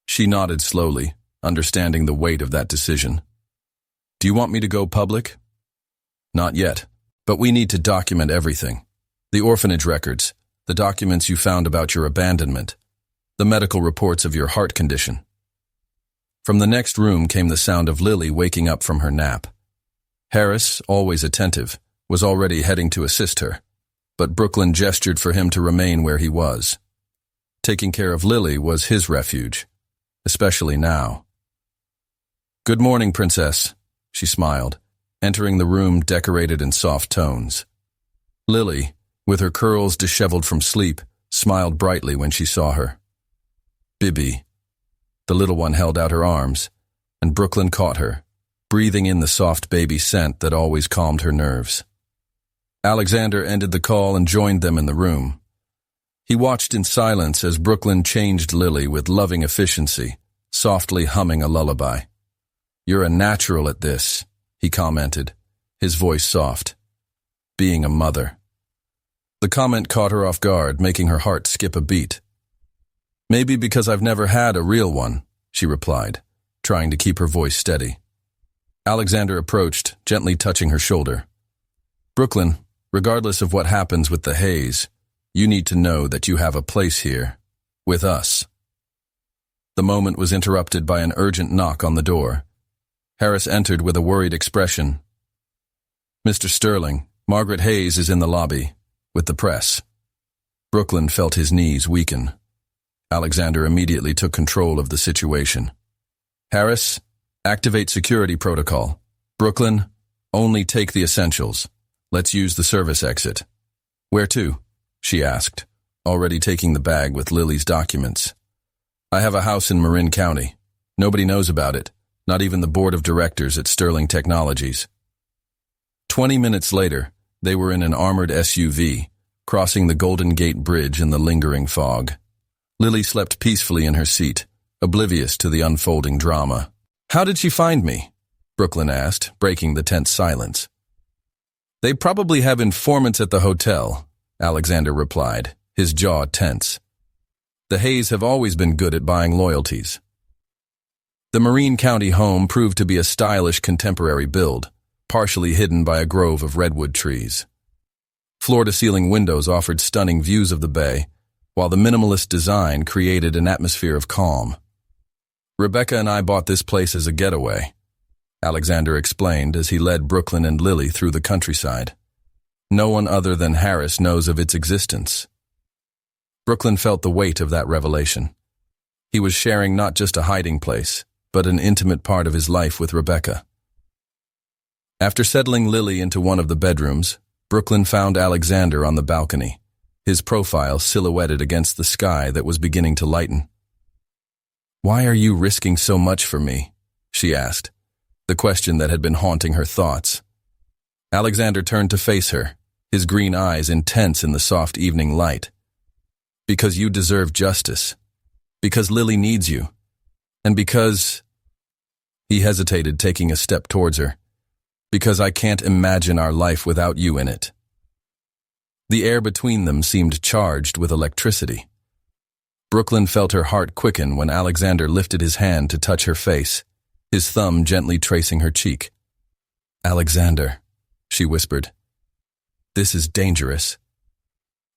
She nodded slowly, understanding the weight of that decision. Do you want me to go public? Not yet, but we need to document everything. The orphanage records, the documents you found about your abandonment, the medical reports of your heart condition. From the next room came the sound of Lily waking up from her nap. Harris, always attentive, was already heading to assist her, but Brooklyn gestured for him to remain where he was. Taking care of Lily was his refuge, especially now. Good morning, Princess, she smiled, entering the room decorated in soft tones. Lily, with her curls disheveled from sleep, smiled brightly when she saw her. Bibi. The little one held out her arms, and Brooklyn caught her, breathing in the soft baby scent that always calmed her nerves. Alexander ended the call and joined them in the room. He watched in silence as Brooklyn changed Lily with loving efficiency, softly humming a lullaby. You're a natural at this, he commented, his voice soft. Being a mother. The comment caught her off guard, making her heart skip a beat. Maybe because I've never had a real one, she replied, trying to keep her voice steady. Alexander approached, gently touching her shoulder. Brooklyn, regardless of what happens with the Hayes, you need to know that you have a place here, with us. The moment was interrupted by an urgent knock on the door. Harris entered with a worried expression. Mr. Sterling, Margaret Hayes is in the lobby, with the press. Brooklyn felt his knees weaken. Alexander immediately took control of the situation. Harris, activate security protocol. Brooklyn, only take the essentials. Let's use the service exit. Where to? She asked, already taking the bag with Lily's documents. I have a house in Marin County. Nobody knows about it, not even the board of directors at Sterling Technologies. 20 minutes later, they were in an armored SUV, crossing the Golden Gate Bridge in the lingering fog. Lily slept peacefully in her seat, oblivious to the unfolding drama. How did she find me? Brooklyn asked, breaking the tense silence. They probably have informants at the hotel. Alexander replied, his jaw tense. The Hayes have always been good at buying loyalties. The Marine County home proved to be a stylish contemporary build, partially hidden by a grove of redwood trees. Floor-to-ceiling windows offered stunning views of the bay, while the minimalist design created an atmosphere of calm. Rebecca and I bought this place as a getaway, Alexander explained as he led Brooklyn and Lily through the countryside. No one other than Harris knows of its existence. Brooklyn felt the weight of that revelation. He was sharing not just a hiding place, but an intimate part of his life with Rebecca. After settling Lily into one of the bedrooms, Brooklyn found Alexander on the balcony, his profile silhouetted against the sky that was beginning to lighten. "Why are you risking so much for me?" she asked, the question that had been haunting her thoughts. Alexander turned to face her, his green eyes intense in the soft evening light. "Because you deserve justice. Because Lily needs you. And because—" He hesitated, taking a step towards her. "Because I can't imagine our life without you in it." The air between them seemed charged with electricity. Brooklyn felt her heart quicken when Alexander lifted his hand to touch her face, his thumb gently tracing her cheek. "Alexander," she whispered, "this is dangerous."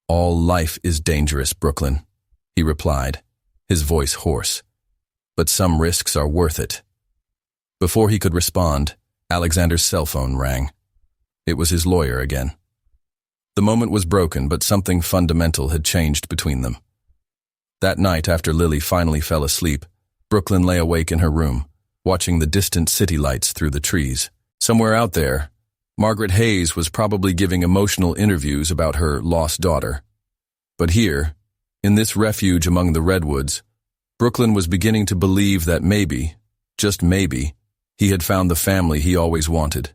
"All life is dangerous, Brooklyn," he replied, his voice hoarse. "But some risks are worth it." Before he could respond, Alexander's cell phone rang. It was his lawyer again. The moment was broken, but something fundamental had changed between them. That night, after Lily finally fell asleep, Brooklyn lay awake in her room, watching the distant city lights through the trees. Somewhere out there, Margaret Hayes was probably giving emotional interviews about her lost daughter. But here, in this refuge among the redwoods, Brooklyn was beginning to believe that maybe, just maybe, he had found the family he always wanted.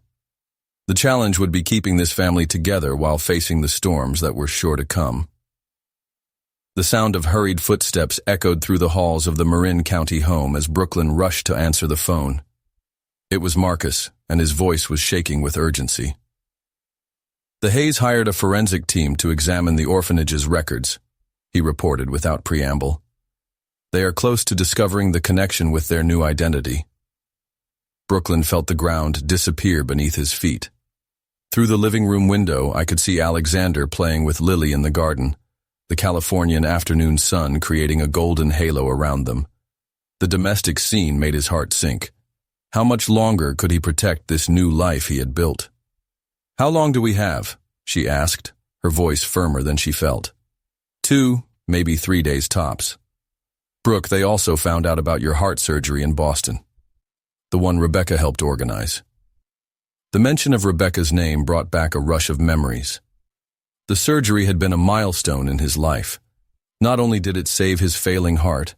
The challenge would be keeping this family together while facing the storms that were sure to come. The sound of hurried footsteps echoed through the halls of the Marin County home as Brooklyn rushed to answer the phone. It was Marcus, and his voice was shaking with urgency. "The Hayes hired a forensic team to examine the orphanage's records," he reported without preamble. "They are close to discovering the connection with their new identity." Brooklyn felt the ground disappear beneath his feet. Through the living room window, I could see Alexander playing with Lily in the garden, the Californian afternoon sun creating a golden halo around them. The domestic scene made his heart sink. How much longer could he protect this new life he had built? "How long do we have?" she asked, her voice firmer than she felt. 2, maybe 3 days tops. "Brooke, they also found out about your heart surgery in Boston. The one Rebecca helped organize." The mention of Rebecca's name brought back a rush of memories. The surgery had been a milestone in his life. Not only did it save his failing heart,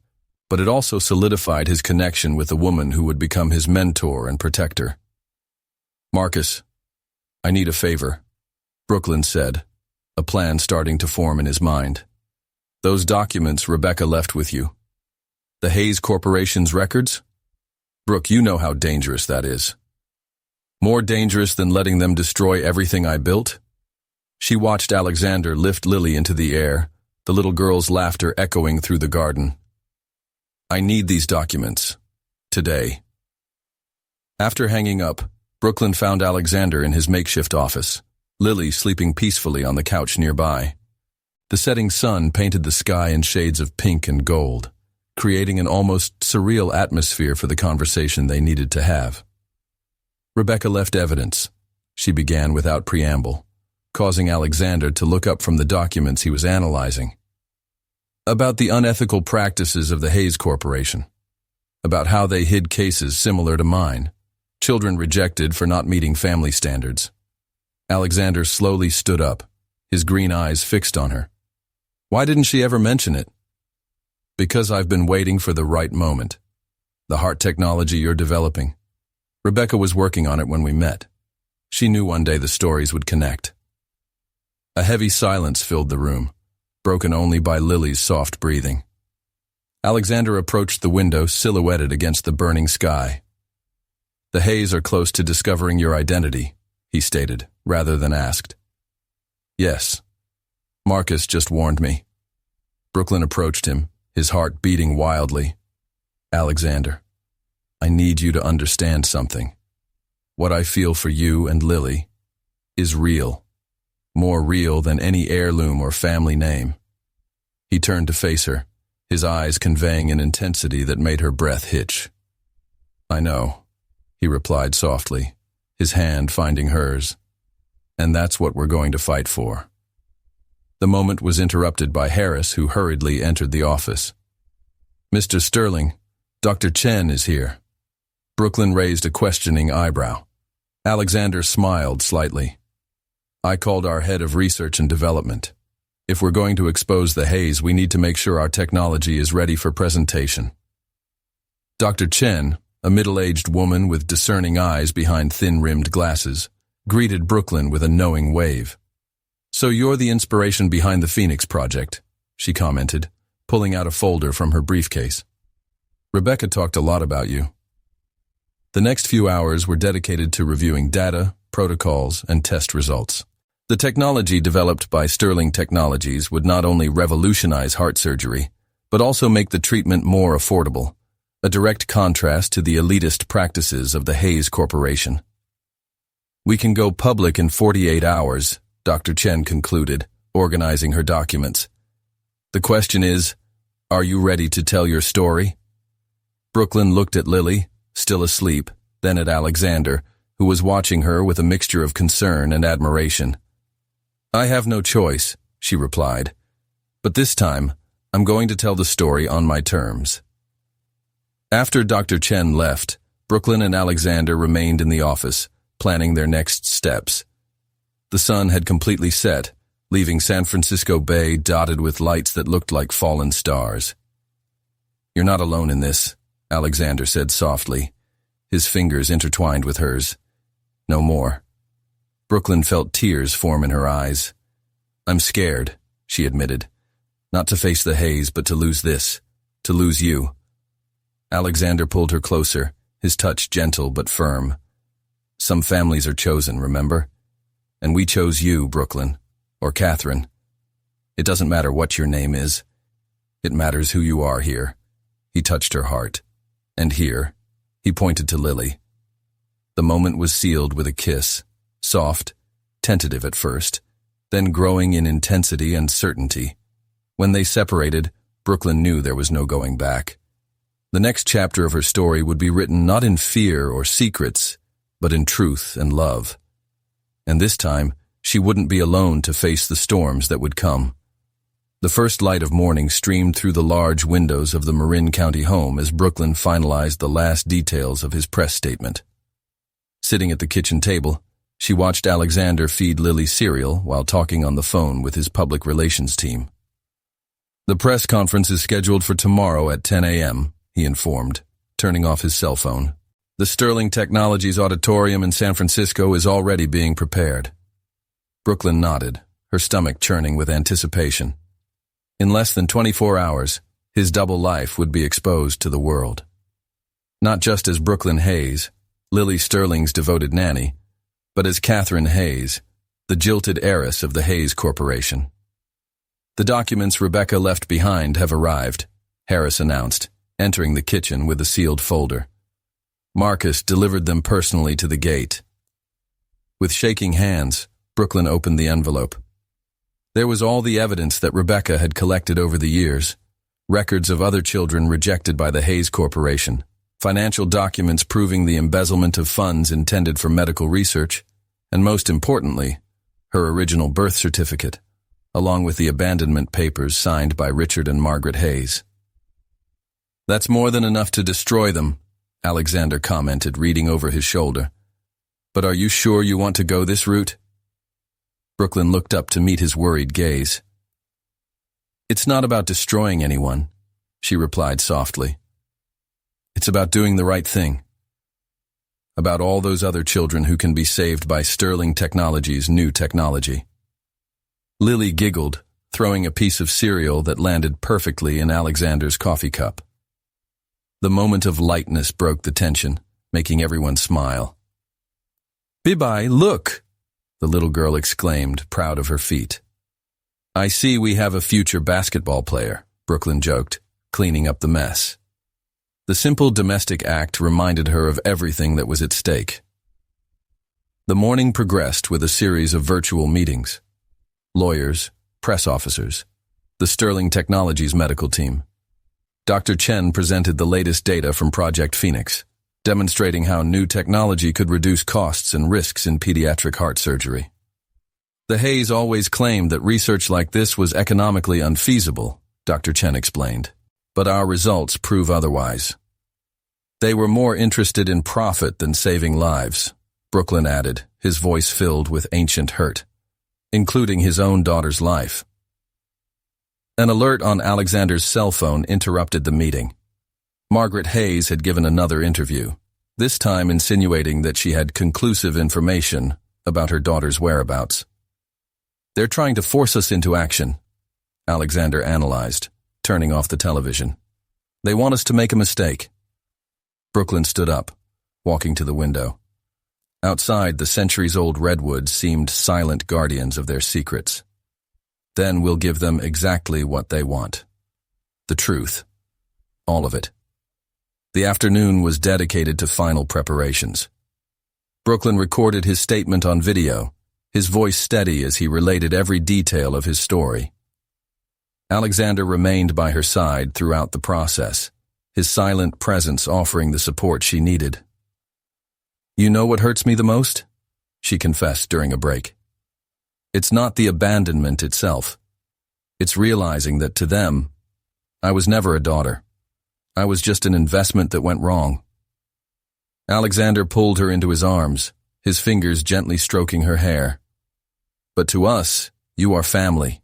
but it also solidified his connection with the woman who would become his mentor and protector. "Marcus, I need a favor," Brooklyn said, a plan starting to form in his mind. "Those documents Rebecca left with you. The Hayes Corporation's records? Brooke, you know how dangerous that is. More dangerous than letting them destroy everything I built?" She watched Alexander lift Lily into the air, the little girl's laughter echoing through the garden. "I need these documents. Today." After hanging up, Brooklyn found Alexander in his makeshift office, Lily sleeping peacefully on the couch nearby. The setting sun painted the sky in shades of pink and gold, creating an almost surreal atmosphere for the conversation they needed to have. "Rebecca left evidence," she began without preamble, causing Alexander to look up from the documents he was analyzing. "About the unethical practices of the Hayes Corporation. About how they hid cases similar to mine, children rejected for not meeting family standards." Alexander slowly stood up, his green eyes fixed on her. "Why didn't she ever mention it?" "Because I've been waiting for the right moment. The heart technology you're developing. Rebecca was working on it when we met. She knew one day the stories would connect." A heavy silence filled the room, broken only by Lily's soft breathing. Alexander approached the window silhouetted against the burning sky. "The Hayes are close to discovering your identity," he stated, rather than asked. "Yes." Marcus just warned me. Brooklyn approached him, his heart beating wildly. Alexander, I need you to understand something. What I feel for you and Lily is real. More real than any heirloom or family name. He turned to face her, his eyes conveying an intensity that made her breath hitch. I know, he replied softly, his hand finding hers. And that's what we're going to fight for. The moment was interrupted by Harris, who hurriedly entered the office. Mr. Sterling, Dr. Chen is here. Brooklyn raised a questioning eyebrow. Alexander smiled slightly. I called our head of research and development. If we're going to expose the haze, we need to make sure our technology is ready for presentation. Dr. Chen, a middle-aged woman with discerning eyes behind thin-rimmed glasses, greeted Brooklyn with a knowing wave. So you're the inspiration behind the Phoenix Project, she commented, pulling out a folder from her briefcase. Rebecca talked a lot about you. The next few hours were dedicated to reviewing data, protocols, and test results. The technology developed by Sterling Technologies would not only revolutionize heart surgery, but also make the treatment more affordable, a direct contrast to the elitist practices of the Hayes Corporation. We can go public in 48 hours, Dr. Chen concluded, organizing her documents. The question is, are you ready to tell your story? Brooklyn looked at Lily, still asleep, then at Alexander, who was watching her with a mixture of concern and admiration. I have no choice, she replied. But this time, I'm going to tell the story on my terms. After Dr. Chen left, Brooklyn and Alexander remained in the office, planning their next steps. The sun had completely set, leaving San Francisco Bay dotted with lights that looked like fallen stars. You're not alone in this, Alexander said softly, his fingers intertwined with hers. No more. Brooklyn felt tears form in her eyes. I'm scared, she admitted. Not to face the haze, but to lose this, to lose you. Alexander pulled her closer, his touch gentle but firm. Some families are chosen, remember? And we chose you, Brooklyn, or Catherine. It doesn't matter what your name is. It matters who you are here. He touched her heart. And here, he pointed to Lily. The moment was sealed with a kiss, soft, tentative at first, then growing in intensity and certainty. When they separated, Brooklyn knew there was no going back. The next chapter of her story would be written not in fear or secrets, but in truth and love. And this time, she wouldn't be alone to face the storms that would come. The first light of morning streamed through the large windows of the Marin County home as Brooklyn finalized the last details of his press statement. Sitting at the kitchen table, she watched Alexander feed Lily cereal while talking on the phone with his public relations team. The press conference is scheduled for tomorrow at 10 a.m., he informed, turning off his cell phone. The Sterling Technologies Auditorium in San Francisco is already being prepared. Brooklyn nodded, her stomach churning with anticipation. In less than 24 hours, his double life would be exposed to the world. Not just as Brooklyn Hayes, Lily Sterling's devoted nanny, but as Catherine Hayes, the jilted heiress of the Hayes Corporation. The documents Rebecca left behind have arrived, Harris announced, entering the kitchen with a sealed folder. Marcus delivered them personally to the gate. With shaking hands, Brooklyn opened the envelope. There was all the evidence that Rebecca had collected over the years, records of other children rejected by the Hayes Corporation, financial documents proving the embezzlement of funds intended for medical research, and most importantly, her original birth certificate, along with the abandonment papers signed by Richard and Margaret Hayes. That's more than enough to destroy them, Alexander commented, reading over his shoulder. But are you sure you want to go this route? Brooklyn looked up to meet his worried gaze. It's not about destroying anyone, she replied softly. It's about doing the right thing. About all those other children who can be saved by Sterling Technologies' new technology. Lily giggled, throwing a piece of cereal that landed perfectly in Alexander's coffee cup. The moment of lightness broke the tension, making everyone smile. Bibi, look! The little girl exclaimed, proud of her feat. I see we have a future basketball player, Brooklyn joked, cleaning up the mess. The simple domestic act reminded her of everything that was at stake. The morning progressed with a series of virtual meetings. Lawyers, press officers, the Sterling Technologies medical team. Dr. Chen presented the latest data from Project Phoenix, demonstrating how new technology could reduce costs and risks in pediatric heart surgery. The Hayes always claimed that research like this was economically unfeasible, Dr. Chen explained, but our results prove otherwise. They were more interested in profit than saving lives, Brooklyn added, his voice filled with ancient hurt, including his own daughter's life. An alert on Alexander's cell phone interrupted the meeting. Margaret Hayes had given another interview, this time insinuating that she had conclusive information about her daughter's whereabouts. They're trying to force us into action, Alexander analyzed, turning off the television. They want us to make a mistake. Brooklyn stood up, walking to the window. Outside, the centuries-old redwoods seemed silent guardians of their secrets. Then we'll give them exactly what they want. The truth. All of it. The afternoon was dedicated to final preparations. Brooklyn recorded his statement on video, his voice steady as he related every detail of his story. Alexander remained by her side throughout the process, his silent presence offering the support she needed. You know what hurts me the most? She confessed during a break. It's not the abandonment itself. It's realizing that to them, I was never a daughter. I was just an investment that went wrong. Alexander pulled her into his arms, his fingers gently stroking her hair. But to us, you are family,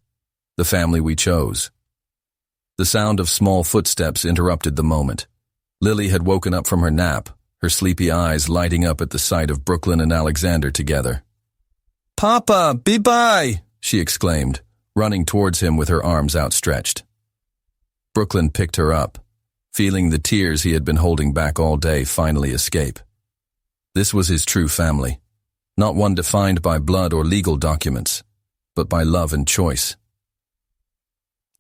the family we chose. The sound of small footsteps interrupted the moment. Lily had woken up from her nap, her sleepy eyes lighting up at the sight of Brooklyn and Alexander together. "Papa, be-bye!" she exclaimed, running towards him with her arms outstretched. Brooklyn picked her up, feeling the tears he had been holding back all day finally escape. This was his true family, not one defined by blood or legal documents, but by love and choice.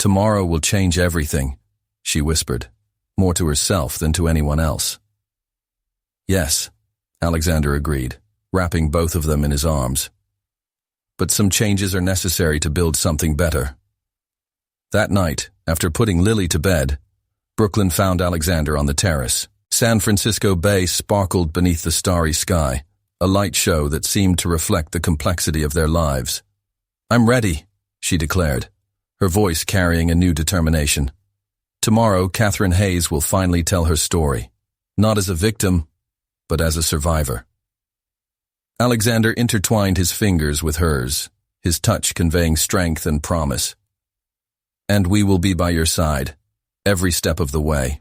"Tomorrow will change everything," she whispered, more to herself than to anyone else. "Yes," Alexander agreed, wrapping both of them in his arms. "But some changes are necessary to build something better." That night, after putting Lily to bed, Brooklyn found Alexander on the terrace. San Francisco Bay sparkled beneath the starry sky, a light show that seemed to reflect the complexity of their lives. "I'm ready," she declared, her voice carrying a new determination. "Tomorrow, Catherine Hayes will finally tell her story, not as a victim, but as a survivor." Alexander intertwined his fingers with hers, his touch conveying strength and promise. "And we will be by your side, every step of the way."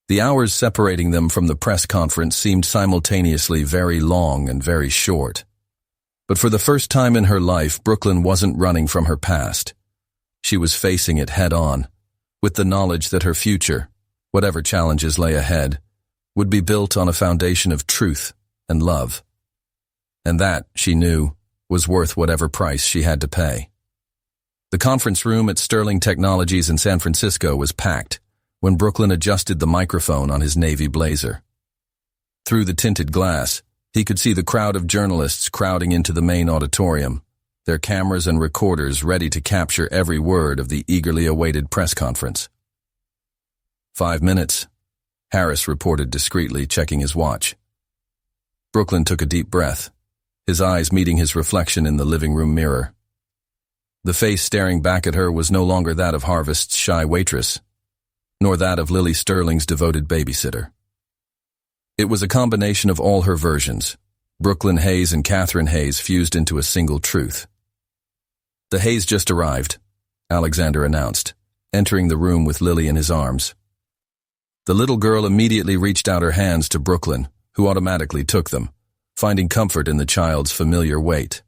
The hours separating them from the press conference seemed simultaneously very long and very short. But for the first time in her life, Brooklyn wasn't running from her past. She was facing it head-on, with the knowledge that her future, whatever challenges lay ahead, would be built on a foundation of truth and love. And that, she knew, was worth whatever price she had to pay. The conference room at Sterling Technologies in San Francisco was packed when Brooklyn adjusted the microphone on his navy blazer. Through the tinted glass, he could see the crowd of journalists crowding into the main auditorium, their cameras and recorders ready to capture every word of the eagerly awaited press conference. 5 minutes, Harris reported discreetly, checking his watch. Brooklyn took a deep breath, his eyes meeting his reflection in the living room mirror. The face staring back at her was no longer that of Harvest's shy waitress, nor that of Lily Sterling's devoted babysitter. It was a combination of all her versions, Brooklyn Hayes and Catherine Hayes fused into a single truth. "The Hayes just arrived," Alexander announced, entering the room with Lily in his arms. The little girl immediately reached out her hands to Brooklyn, who automatically took them, finding comfort in the child's familiar weight.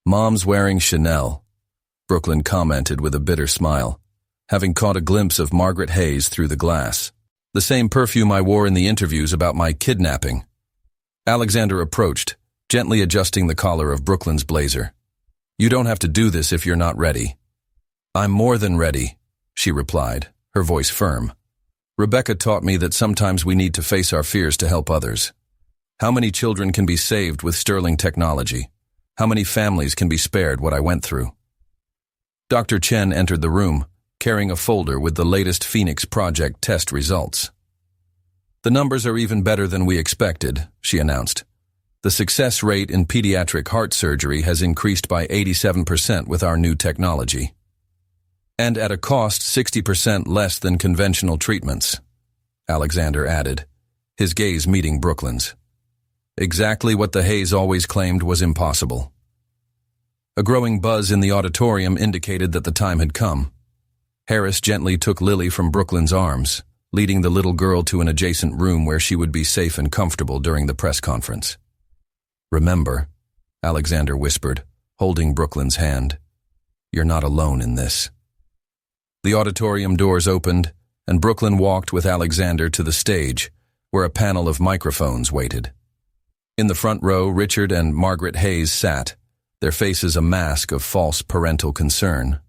"Mom's wearing Chanel," Brooklyn commented with a bitter smile, having caught a glimpse of Margaret Hayes through the glass. "The same perfume I wore in the interviews about my kidnapping." Alexander approached, gently adjusting the collar of Brooklyn's blazer. You don't have to do this if you're not ready. I'm more than ready, she replied, her voice firm. Rebecca taught me that sometimes we need to face our fears to help others. How many children can be saved with sterling technology? How many families can be spared what I went through? Dr. Chen entered the room, carrying a folder with the latest Phoenix Project test results. The numbers are even better than we expected, she announced. The success rate in pediatric heart surgery has increased by 87% with our new technology. And at a cost 60% less than conventional treatments, Alexander added, his gaze meeting Brooklyn's. Exactly what the Hayes always claimed was impossible. A growing buzz in the auditorium indicated that the time had come. Harris gently took Lily from Brooklyn's arms, leading the little girl to an adjacent room where she would be safe and comfortable during the press conference. Remember, Alexander whispered, holding Brooklyn's hand, you're not alone in this. The auditorium doors opened, and Brooklyn walked with Alexander to the stage, where a panel of microphones waited. In the front row, Richard and Margaret Hayes sat, their faces a mask of false parental concern.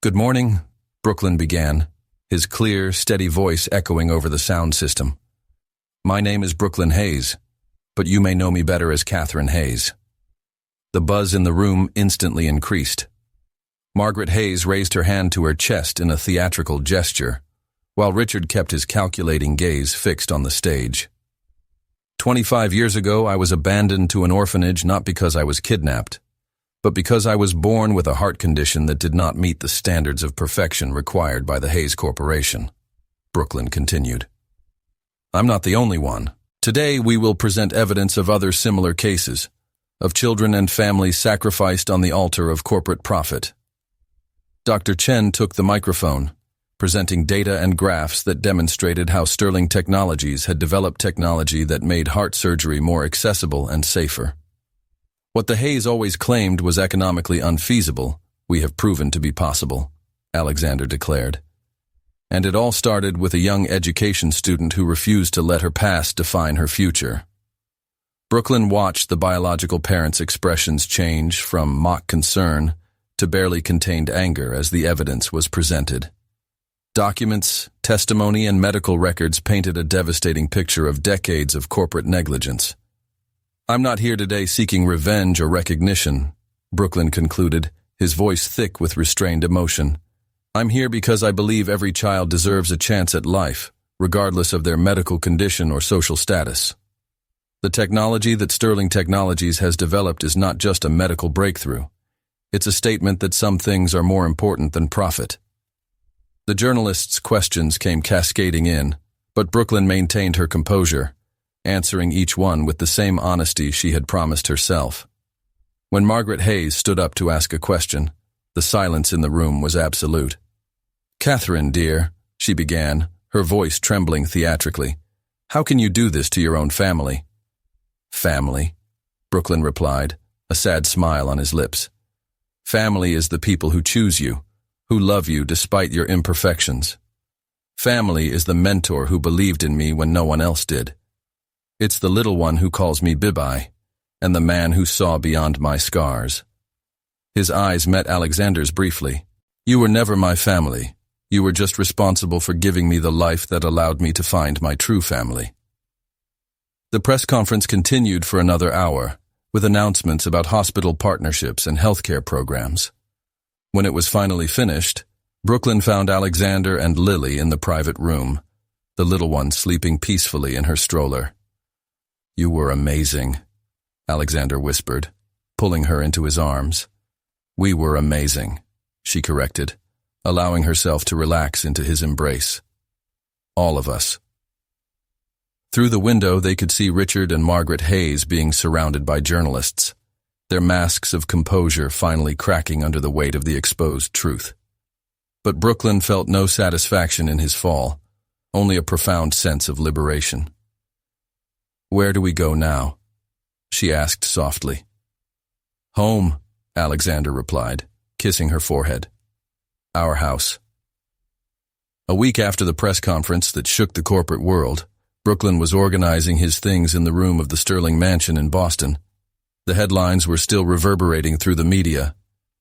Good morning, Brooklyn began, his clear, steady voice echoing over the sound system. My name is Brooklyn Hayes, but you may know me better as Catherine Hayes. The buzz in the room instantly increased. Margaret Hayes raised her hand to her chest in a theatrical gesture, while Richard kept his calculating gaze fixed on the stage. 25 years ago, I was abandoned to an orphanage not because I was kidnapped, but because I was born with a heart condition that did not meet the standards of perfection required by the Hayes Corporation. Brooklyn continued. I'm not the only one. Today we will present evidence of other similar cases, of children and families sacrificed on the altar of corporate profit. Dr. Chen took the microphone, presenting data and graphs that demonstrated how Sterling Technologies had developed technology that made heart surgery more accessible and safer. What the Hayes always claimed was economically unfeasible, we have proven to be possible, Alexander declared. And it all started with a young education student who refused to let her past define her future. Brooklyn watched the biological parents' expressions change from mock concern to barely contained anger as the evidence was presented. Documents, testimony, and medical records painted a devastating picture of decades of corporate negligence. I'm not here today seeking revenge or recognition, Brooklyn concluded, his voice thick with restrained emotion. I'm here because I believe every child deserves a chance at life, regardless of their medical condition or social status. The technology that Sterling Technologies has developed is not just a medical breakthrough. It's a statement that some things are more important than profit. The journalists' questions came cascading in, but Brooklyn maintained her composure, answering each one with the same honesty she had promised herself. When Margaret Hayes stood up to ask a question, the silence in the room was absolute. Catherine, dear, she began, her voice trembling theatrically. How can you do this to your own family? Family, Brooklyn replied, a sad smile on his lips. Family is the people who choose you, who love you despite your imperfections. Family is the mentor who believed in me when no one else did. It's the little one who calls me Bibi, and the man who saw beyond my scars. His eyes met Alexander's briefly. You were never my family. You were just responsible for giving me the life that allowed me to find my true family. The press conference continued for another hour, with announcements about hospital partnerships and healthcare programs. When it was finally finished, Brooklyn found Alexander and Lily in the private room, the little one sleeping peacefully in her stroller. You were amazing, Alexander whispered, pulling her into his arms. We were amazing, she corrected, allowing herself to relax into his embrace. All of us. Through the window, they could see Richard and Margaret Hayes being surrounded by journalists, their masks of composure finally cracking under the weight of the exposed truth. But Brooklyn felt no satisfaction in his fall, only a profound sense of liberation. Where do we go now? She asked softly. Home, Alexander replied, kissing her forehead. Our house. A week after the press conference that shook the corporate world, Brooklyn was organizing his things in the room of the Sterling Mansion in Boston. The headlines were still reverberating through the media.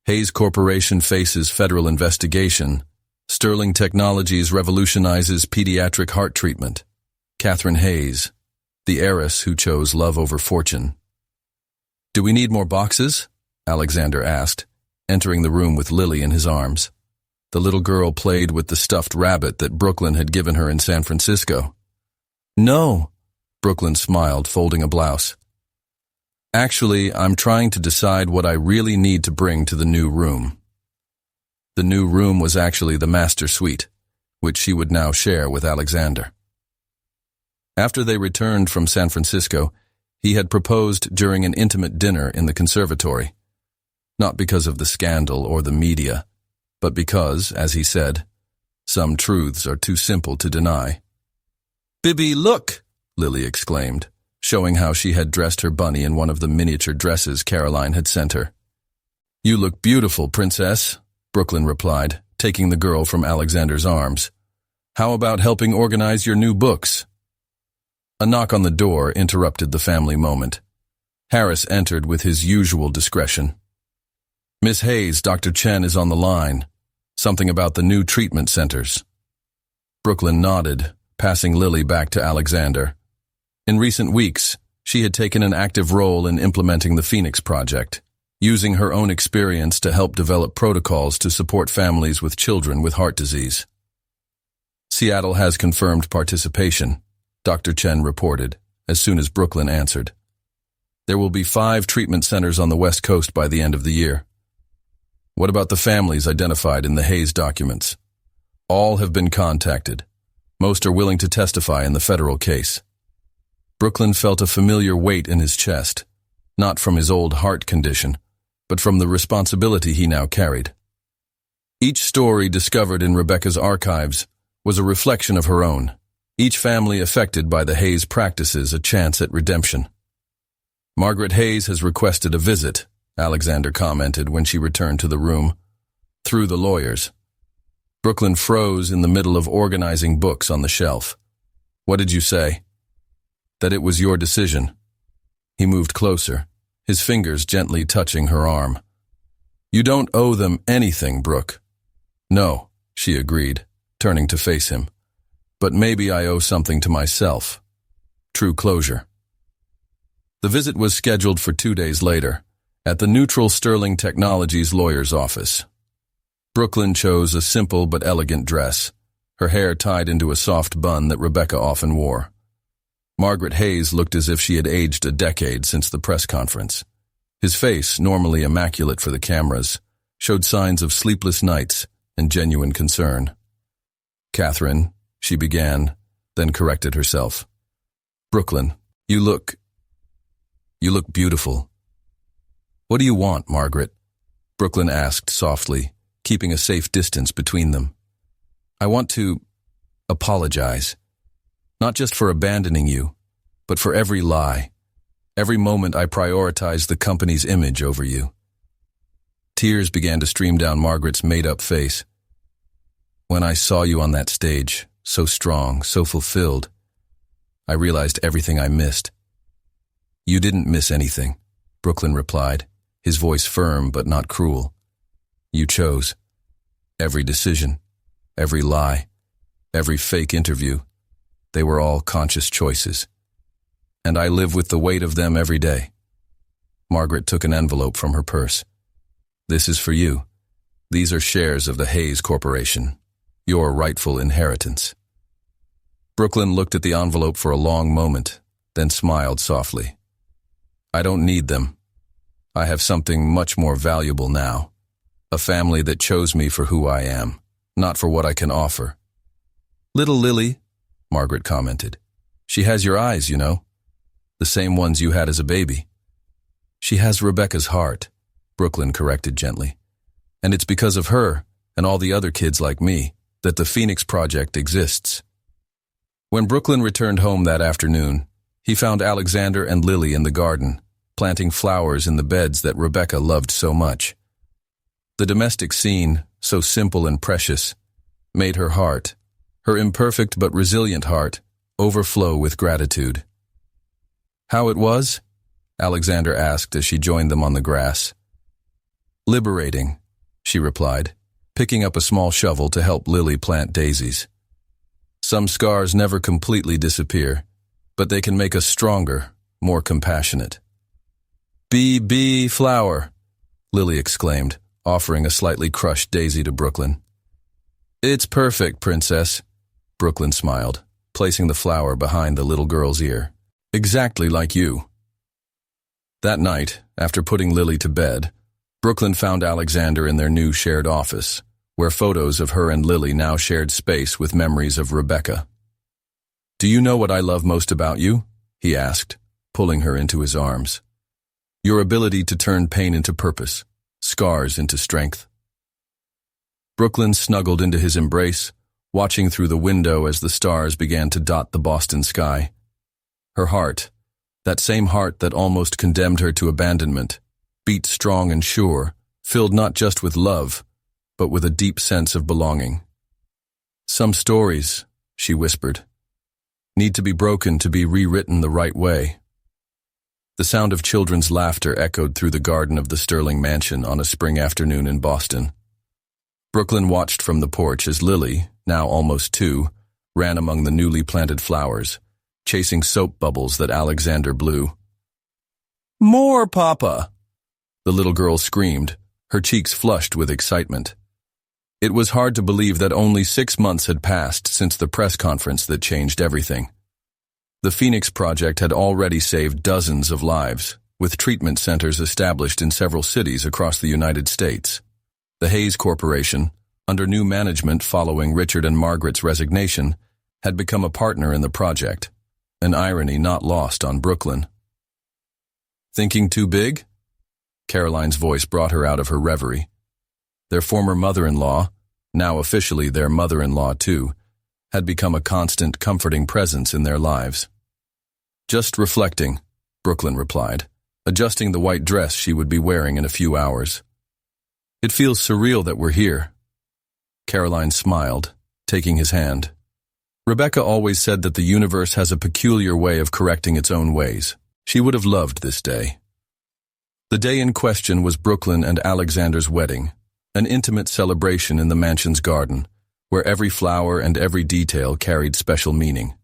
Hayes Corporation faces federal investigation. Sterling Technologies revolutionizes pediatric heart treatment. Catherine Hayes, the heiress who chose love over fortune. "Do we need more boxes?" Alexander asked, entering the room with Lily in his arms. The little girl played with the stuffed rabbit that Brooklyn had given her in San Francisco. "No," Brooklyn smiled, folding a blouse. "Actually, I'm trying to decide what I really need to bring to the new room." The new room was actually the master suite, which she would now share with Alexander. After they returned from San Francisco, he had proposed during an intimate dinner in the conservatory. Not because of the scandal or the media, but because, as he said, some truths are too simple to deny. "Bibby, look!" Lily exclaimed, showing how she had dressed her bunny in one of the miniature dresses Caroline had sent her. "You look beautiful, princess," Brooklyn replied, taking the girl from Alexander's arms. "How about helping organize your new books?" A knock on the door interrupted the family moment. Harris entered with his usual discretion. "Miss Hayes, Dr. Chen is on the line. Something about the new treatment centers." Brooklyn nodded, passing Lily back to Alexander. In recent weeks, she had taken an active role in implementing the Phoenix Project, using her own experience to help develop protocols to support families with children with heart disease. "Seattle has confirmed participation," Dr. Chen reported, as soon as Brooklyn answered. "There will be 5 treatment centers on the West Coast by the end of the year." "What about the families identified in the Hayes documents?" "All have been contacted. Most are willing to testify in the federal case." Brooklyn felt a familiar weight in his chest, not from his old heart condition, but from the responsibility he now carried. Each story discovered in Rebecca's archives was a reflection of her own, each family affected by the Hayes practices a chance at redemption. "Margaret Hayes has requested a visit," Alexander commented when she returned to the room, "through the lawyers." Brooklyn froze in the middle of organizing books on the shelf. "What did you say?" "That it was your decision." He moved closer, his fingers gently touching her arm. "You don't owe them anything, Brooke." "No," she agreed, turning to face him. "But maybe I owe something to myself. True closure." The visit was scheduled for 2 days later, at the neutral Sterling Technologies lawyer's office. Brooklyn chose a simple but elegant dress, her hair tied into a soft bun that Rebecca often wore. Margaret Hayes looked as if she had aged a decade since the press conference. His face, normally immaculate for the cameras, showed signs of sleepless nights and genuine concern. "Catherine," she began, then corrected herself. "Brooklyn, you look beautiful." "What do you want, Margaret?" Brooklyn asked softly, keeping a safe distance between them. "I want to apologize. Not just for abandoning you, but for every lie, every moment I prioritized the company's image over you." Tears began to stream down Margaret's made-up face. "When I saw you on that stage, so strong, so fulfilled, I realized everything I missed." "You didn't miss anything," Brooklyn replied, his voice firm but not cruel. "You chose. Every decision, every lie, every fake interview, they were all conscious choices. And I live with the weight of them every day." Margaret took an envelope from her purse. "This is for you. These are shares of the Hayes Corporation, your rightful inheritance." Brooklyn looked at the envelope for a long moment, then smiled softly. "I don't need them. I have something much more valuable now. A family that chose me for who I am, not for what I can offer." "Little Lily," Margaret commented. "She has your eyes, you know. The same ones you had as a baby." "She has Rebecca's heart," Brooklyn corrected gently. "And it's because of her, and all the other kids like me, that the Phoenix Project exists." When Brooklyn returned home that afternoon, he found Alexander and Lily in the garden, planting flowers in the beds that Rebecca loved so much. The domestic scene, so simple and precious, made her heart, her imperfect but resilient heart, overflow with gratitude. "How it was?" Alexander asked as she joined them on the grass. Liberating, she replied, picking up a small shovel to help Lily plant daisies. Some scars never completely disappear, but they can make us stronger, more compassionate. "Bee, flower," Lily exclaimed, offering a slightly crushed daisy to Brooklyn. "It's perfect, Princess," Brooklyn smiled, placing the flower behind the little girl's ear. "Exactly like you." That night, after putting Lily to bed, Brooklyn found Alexander in their new shared office, where photos of her and Lily now shared space with memories of Rebecca. "Do you know what I love most about you?" he asked, pulling her into his arms. "Your ability to turn pain into purpose, scars into strength." Brooklyn snuggled into his embrace, watching through the window as the stars began to dot the Boston sky. Her heart, that same heart that almost condemned her to abandonment, beat strong and sure, filled not just with love, but with a deep sense of belonging. "Some stories," she whispered, "need to be broken to be rewritten the right way." The sound of children's laughter echoed through the garden of the Sterling mansion on a spring afternoon in Boston. Brooklyn watched from the porch as Lily, now almost 2, ran among the newly planted flowers, chasing soap bubbles that Alexander blew. "More, Papa!" the little girl screamed, her cheeks flushed with excitement. It was hard to believe that only 6 months had passed since the press conference that changed everything. The Phoenix Project had already saved dozens of lives, with treatment centers established in several cities across the United States. The Hayes Corporation, under new management following Richard and Margaret's resignation, had become a partner in the project, an irony not lost on Brooklyn. "Thinking too big?" Caroline's voice brought her out of her reverie. Their former mother-in-law, now officially their mother-in-law too, had become a constant, comforting presence in their lives. "Just reflecting," Brooklyn replied, adjusting the white dress she would be wearing in a few hours. "It feels surreal that we're here." Caroline smiled, taking his hand. Rebecca always said that the universe has a peculiar way of correcting its own ways. She would have loved this day. The day in question was Brooklyn and Alexander's wedding, an intimate celebration in the mansion's garden, where every flower and every detail carried special meaning.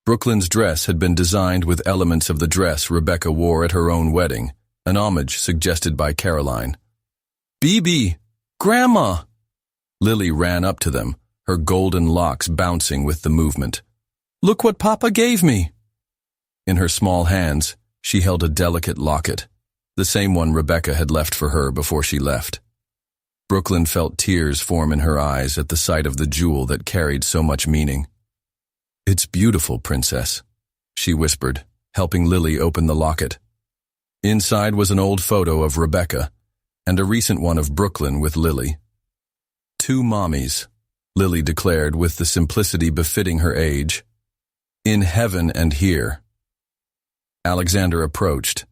Brooklyn's dress had been designed with elements of the dress Rebecca wore at her own wedding, an homage suggested by Caroline. "Bebe! Grandma!" Lily ran up to them, her golden locks bouncing with the movement. "Look what Papa gave me!" In her small hands, she held a delicate locket, the same one Rebecca had left for her before she left. Brooklyn felt tears form in her eyes at the sight of the jewel that carried so much meaning. "It's beautiful, Princess," she whispered, helping Lily open the locket. Inside was an old photo of Rebecca, and a recent one of Brooklyn with Lily. "Two mommies," Lily declared with the simplicity befitting her age. "In heaven and here." Alexander approached,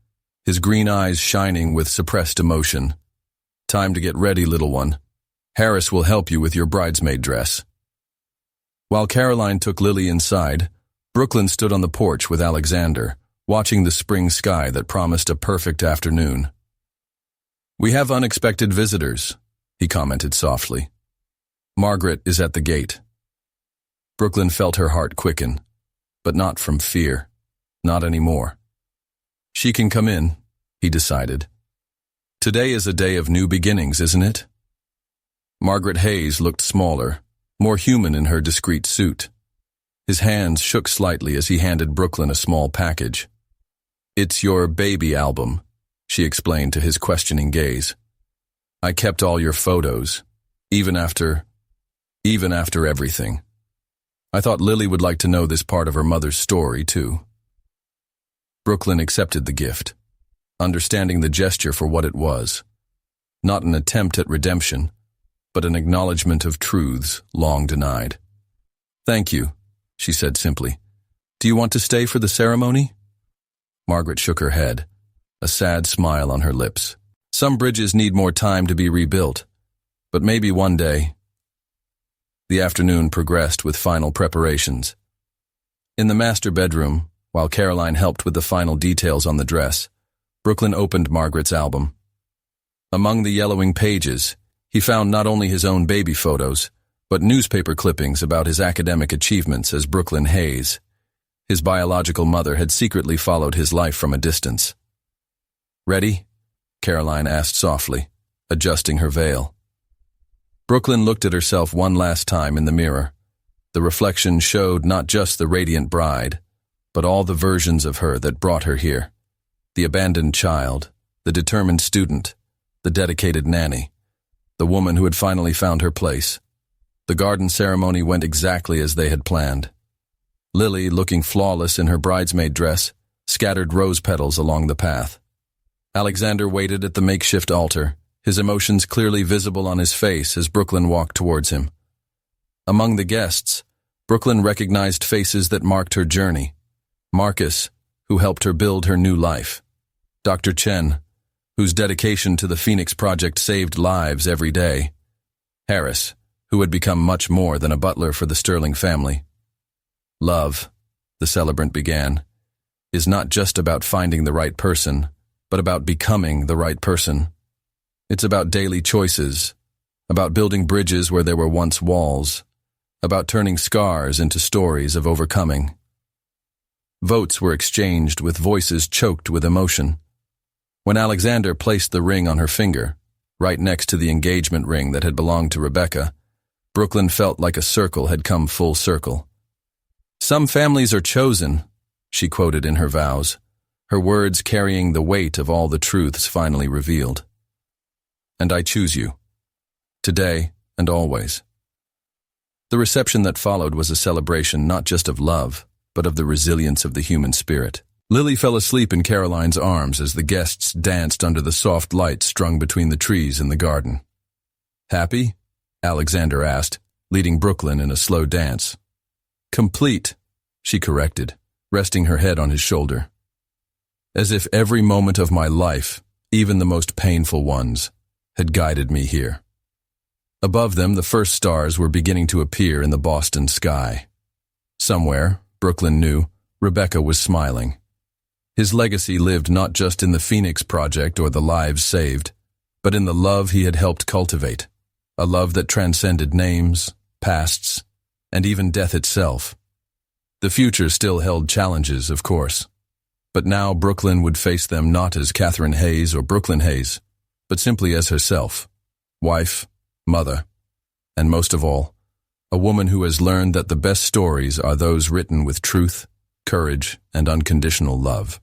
his green eyes shining with suppressed emotion. "Time to get ready, little one. Harris will help you with your bridesmaid dress." While Caroline took Lily inside, Brooklyn stood on the porch with Alexander, watching the spring sky that promised a perfect afternoon. "We have unexpected visitors," he commented softly. "Margaret is at the gate." Brooklyn felt her heart quicken, but not from fear, not anymore. "She can come in," he decided. "Today is a day of new beginnings, isn't it?" Margaret Hayes looked smaller, more human in her discreet suit. His hands shook slightly as he handed Brooklyn a small package. "It's your baby album," she explained to his questioning gaze. "I kept all your photos, even after everything. I thought Lily would like to know this part of her mother's story, too." Brooklyn accepted the gift, understanding the gesture for what it was. Not an attempt at redemption, but an acknowledgement of truths long denied. "Thank you," she said simply. "Do you want to stay for the ceremony?" Margaret shook her head, a sad smile on her lips. "Some bridges need more time to be rebuilt, but maybe one day." The afternoon progressed with final preparations. In the master bedroom, While Caroline helped with the final details on the dress, Brooklyn opened Margaret's album. Among the yellowing pages, he found not only his own baby photos, but newspaper clippings about his academic achievements as Brooklyn Hayes. His biological mother had secretly followed his life from a distance. "Ready?" Caroline asked softly, adjusting her veil. Brooklyn looked at herself one last time in the mirror. The reflection showed not just the radiant bride, but all the versions of her that brought her here. The abandoned child, the determined student, the dedicated nanny, the woman who had finally found her place. The garden ceremony went exactly as they had planned. Lily, looking flawless in her bridesmaid dress, scattered rose petals along the path. Alexander waited at the makeshift altar, his emotions clearly visible on his face as Brooklyn walked towards him. Among the guests, Brooklyn recognized faces that marked her journey. Marcus, who helped her build her new life. Dr. Chen, whose dedication to the Phoenix Project saved lives every day. Harris, who had become much more than a butler for the Sterling family. Love, the celebrant began, is not just about finding the right person, but about becoming the right person. It's about daily choices, about building bridges where there were once walls, about turning scars into stories of overcoming. Votes were exchanged with voices choked with emotion. When Alexander placed the ring on her finger, right next to the engagement ring that had belonged to Rebecca, Brooklyn felt like a circle had come full circle. "Some families are chosen," she quoted in her vows, her words carrying the weight of all the truths finally revealed. "And I choose you, today and always." The reception that followed was a celebration not just of love, but of the resilience of the human spirit. Lily fell asleep in Caroline's arms as the guests danced under the soft light strung between the trees in the garden. "Happy?" Alexander asked, leading Brooklyn in a slow dance. "Complete," she corrected, resting her head on his shoulder. "As if every moment of my life, even the most painful ones, had guided me here." Above them, the first stars were beginning to appear in the Boston sky. Somewhere, Brooklyn knew, Rebecca was smiling. His legacy lived not just in the Phoenix Project or the lives saved, but in the love he had helped cultivate, a love that transcended names, pasts, and even death itself. The future still held challenges, of course, but now Brooklyn would face them not as Catherine Hayes or Brooklyn Hayes, but simply as herself, wife, mother, and most of all, a woman who has learned that the best stories are those written with truth, courage, and unconditional love.